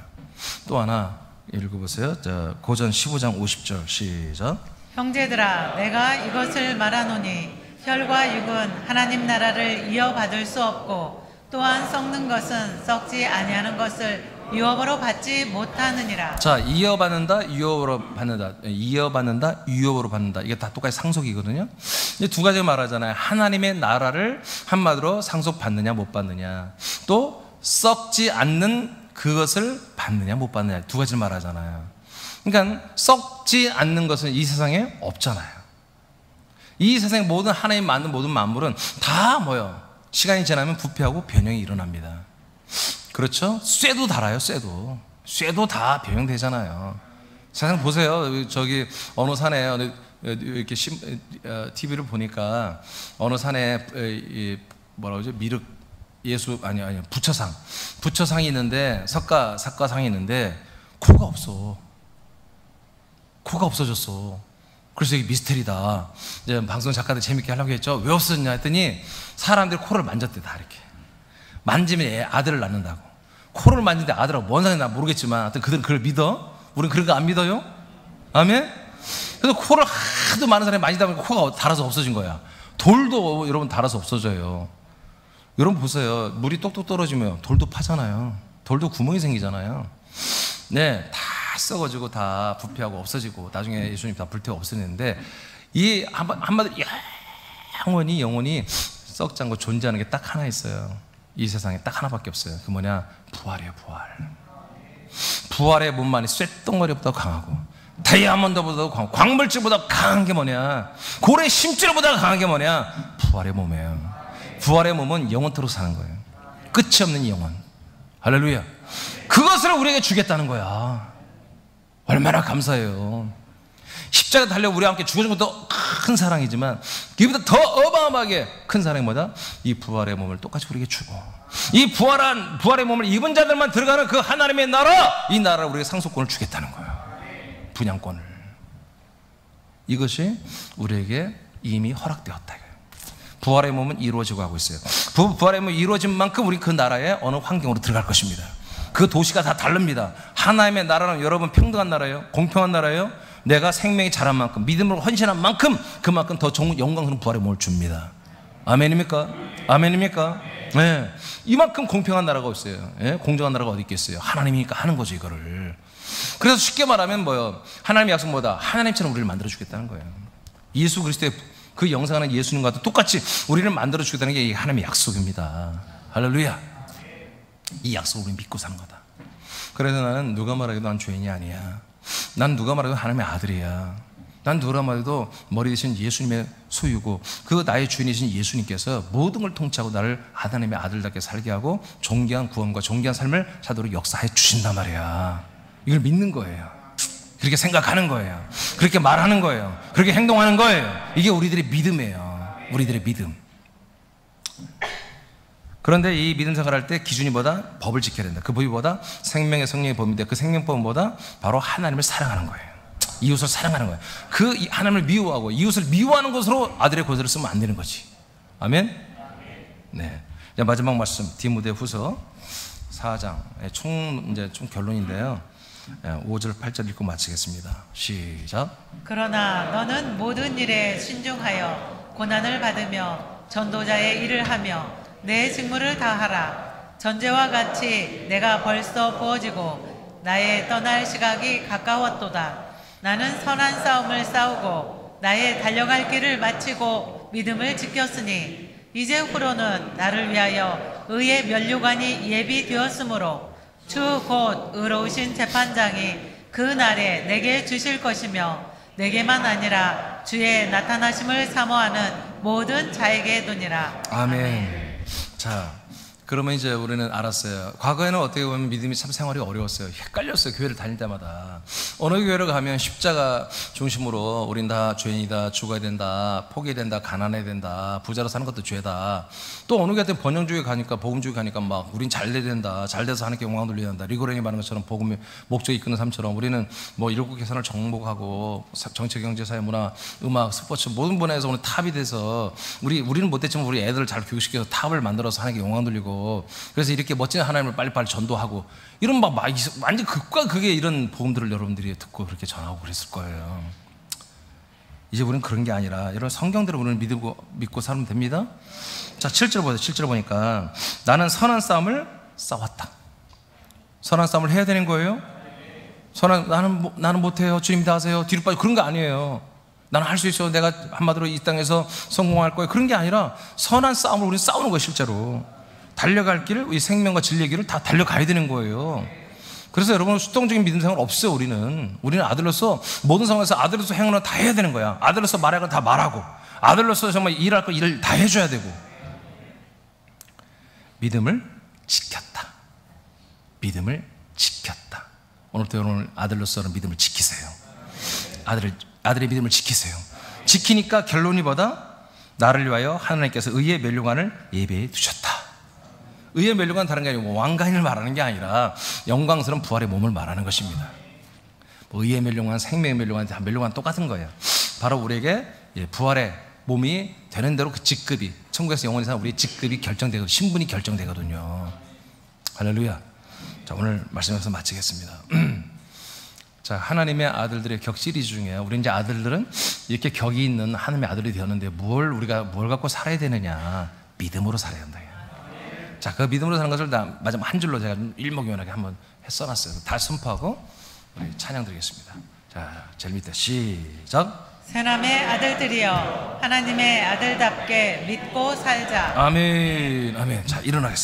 또 하나 읽어보세요. 자, 고전 15장 50절 시작. 형제들아, 내가 이것을 말하노니 혈과 육은 하나님 나라를 이어받을 수 없고 또한 썩는 것은 썩지 아니하는 것을 유업으로 받지 못하느니라. 자, 이어받는다, 유업으로 받는다. 이게 다 똑같이 상속이거든요. 이제 두 가지 말하잖아요. 하나님의 나라를 한마디로 상속받느냐 못 받느냐, 또 썩지 않는 그것을 받느냐 못 받느냐, 두 가지를 말하잖아요. 그러니까 썩지 않는 것은 이 세상에 없잖아요. 이 세상에 모든 하나님 만든 모든 만물은 다 뭐요? 시간이 지나면 부패하고 변형이 일어납니다. 그렇죠? 쇠도 달아요. 쇠도 다 변형되잖아요. 세상 보세요. 저기 어느 산에 이렇게 TV를 보니까 어느 산에 뭐라고 그러죠? 미륵 예수 아니 부처상이 있는데 석가상이 있는데 코가 없어. 코가 없어졌어. 그래서 이게 미스테리다. 이제 방송 작가들 재밌게 하려고 했죠. 왜 없어졌냐 했더니 사람들이 코를 만졌대. 다 이렇게 만지면 아들을 낳는다고. 코를 만지는데 아들하고 뭔 상관인지 나 모르겠지만 하여튼 그들은 그걸 믿어? 우리는 그런 거 안 믿어요? 아멘? 그래서 코를 하도 많은 사람이 만지다 보니까 코가 닳아서 없어진 거야. 돌도 여러분 닳아서 없어져요. 여러분 보세요. 물이 똑똑 떨어지면 돌도 파잖아요. 돌도 구멍이 생기잖아요. 네, 다 썩어지고 다 부패하고 없어지고 나중에 예수님 다 불태워 없어지는데 이 한마디로 영원히 썩지 않고 존재하는 게 딱 하나 있어요. 이 세상에 딱 하나밖에 없어요. 그 뭐냐? 부활이에요. 부활의 몸만이 쇳덩어리보다 강하고 다이아몬드보다도 강하고 광물질보다 강한 게 뭐냐? 고래 심줄보다 강한 게 뭐냐? 부활의 몸이에요. 부활의 몸은 영원토록 사는 거예요. 끝이 없는 영원. 할렐루야. 그것을 우리에게 주겠다는 거야. 얼마나 감사해요. 십자가 달려 우리와 함께 죽어준 것도 큰 사랑이지만 이보다 더 어마어마하게 큰 사랑이 뭐다? 이 부활의 몸을 똑같이 우리에게 주고 이 부활의 몸을 입은 자들만 들어가는 그 하나님의 나라, 이 나라를 우리에게 상속권을 주겠다는 거야. 분양권을. 이것이 우리에게 이미 허락되었다. 부활의 몸은 이루어지고 하고 있어요. 부활의 몸이 이루어진 만큼 우리 그 나라의 어느 환경으로 들어갈 것입니다. 그 도시가 다 다릅니다. 하나님의 나라는 여러분 평등한 나라예요. 공평한 나라예요. 내가 생명이 자란 만큼 믿음으로 헌신한 만큼 그만큼 더 영광스러운 부활의 몸을 줍니다. 아멘입니까? 아멘입니까? 네. 이만큼 공평한 나라가 없어요. 네? 공정한 나라가 어디 있겠어요? 하나님이니까 하는 거죠, 이거를. 그래서 쉽게 말하면 뭐요? 하나님의 약속 뭐다? 하나님처럼 우리를 만들어 주겠다는 거예요. 예수 그리스도의 그 영상하는 예수님과도 똑같이 우리를 만들어 주겠다는 게 하나님의 약속입니다. 할렐루야. 이 약속을 우리 믿고 사는 거다. 그래서 나는 누가 말해도 난 죄인이 아니야. 난 누가 말해도 하나님의 아들이야. 난 누가 말해도 머리 대신 예수님의 소유고 그 나의 주인이신 예수님께서 모든 걸 통치하고 나를 하나님의 아들답게 살게 하고 존귀한 구원과 존귀한 삶을 사도록 역사해 주신단 말이야. 이걸 믿는 거예요. 그렇게 생각하는 거예요. 그렇게 말하는 거예요. 그렇게 행동하는 거예요. 이게 우리들의 믿음이에요. 우리들의 믿음. 그런데 이 믿음 생활할 때 기준이 뭐다? 법을 지켜야 된다. 그 법이 뭐다? 생명의 성령의 법인데 그 생명법은 뭐다? 바로 하나님을 사랑하는 거예요. 이웃을 사랑하는 거예요. 그 하나님을 미워하고 이웃을 미워하는 것으로 아들의 고세를 쓰면 안 되는 거지. 아멘? 네. 이제 마지막 말씀 디모데후서 4장 총 결론인데요. 5절 8절 읽고 마치겠습니다. 시작. 그러나 너는 모든 일에 신중하여 고난을 받으며 전도자의 일을 하며 내 직무를 다하라. 전제와 같이 내가 벌써 부어지고 나의 떠날 시각이 가까웠도다. 나는 선한 싸움을 싸우고 나의 달려갈 길을 마치고 믿음을 지켰으니 이제 후로는 나를 위하여 의의 면류관이 예비되었으므로 주 곧 의로우신 재판장이 그 날에 내게 주실 것이며 내게만 아니라 주의 나타나심을 사모하는 모든 자에게 두니라. 아멘. 자, 그러면 이제 우리는 알았어요. 과거에는 어떻게 보면 믿음이 참 생활이 어려웠어요. 헷갈렸어요. 교회를 다닐 때마다. 어느 교회를 가면 십자가 중심으로 우린 다 죄인이다, 죽어야 된다, 포기해야 된다, 가난해야 된다, 부자로 사는 것도 죄다. 또 어느 교회 번영주의 가니까, 복음주의 가니까 막 우린 잘 돼야 된다, 잘 돼서 하나님께 영광 돌려야 된다. 리고렌이 말하는 것처럼 복음의 목적이 이끄는 삶처럼 우리는 뭐 일곱 계산을 정복하고 정치, 경제, 사회, 문화, 음악, 스포츠 모든 분야에서 오늘 탑이 돼서 우리는 못됐지만 우리 애들을 잘 교육시켜서 탑을 만들어서 하나님께 영광 돌리고 그래서 이렇게 멋진 하나님을 빨리빨리 전도하고 이런 막 완전 극과 극의 이런 복음들을 여러분들이 듣고 그렇게 전하고 그랬을 거예요. 이제 우리는 그런 게 아니라 이런 성경대로 우리는 믿고 살면 됩니다. 자, 7절 보세요. 7절 보니까 나는 선한 싸움을 싸웠다. 선한 싸움을 해야 되는 거예요. 나는 못해요. 주님이 다 하세요. 뒤로 빠져. 그런 거 아니에요. 나는 할 수 있어. 내가 한마디로 이 땅에서 성공할 거예요. 그런 게 아니라 선한 싸움을 우리는 싸우는 거예요. 실제로 달려갈 길을, 이 생명과 진리의 길을 다 달려가야 되는 거예요. 그래서 여러분 수동적인 믿음 생활 없어요. 우리는 아들로서 모든 상황에서 아들로서 행하는 다 해야 되는 거야. 아들로서 말할 건 다 말하고 아들로서 정말 일할 거 일을 다 해줘야 되고 믿음을 지켰다. 믿음을 지켰다. 오늘부터 여러분 아들로서는 믿음을 지키세요. 아들의 믿음을 지키세요. 지키니까 결론이 뭐다? 나를 위하여 하나님께서 의의 면류관을 예배해 두셨다. 의의 면류관 다른 게 아니고 왕관을 말하는 게 아니라 영광스러운 부활의 몸을 말하는 것입니다. 의의 면류관, 생명의 면류관, 면류관 똑같은 거예요. 바로 우리에게 부활의 몸이 되는 대로 그 직급이, 천국에서 영원히 사는 우리의 직급이 결정되고 신분이 결정되거든요. 할렐루야. 자, 오늘 말씀에서 마치겠습니다. 자, 하나님의 아들들의 격 시리즈 중에 우리 이제 아들들은 이렇게 격이 있는 하나님의 아들이 되었는데 우리가 뭘 갖고 살아야 되느냐? 믿음으로 살아야 한다. 자, 그 믿음으로 사는 것을 마지막 한 줄로 제가 일목요연하게 한번 써놨어요. 다 선포하고 우리 찬양 드리겠습니다. 자, 제일 밑에 시작. 새남의 아들들이여 하나님의 아들답게 믿고 살자. 아멘, 아멘. 자, 일어나겠습니다.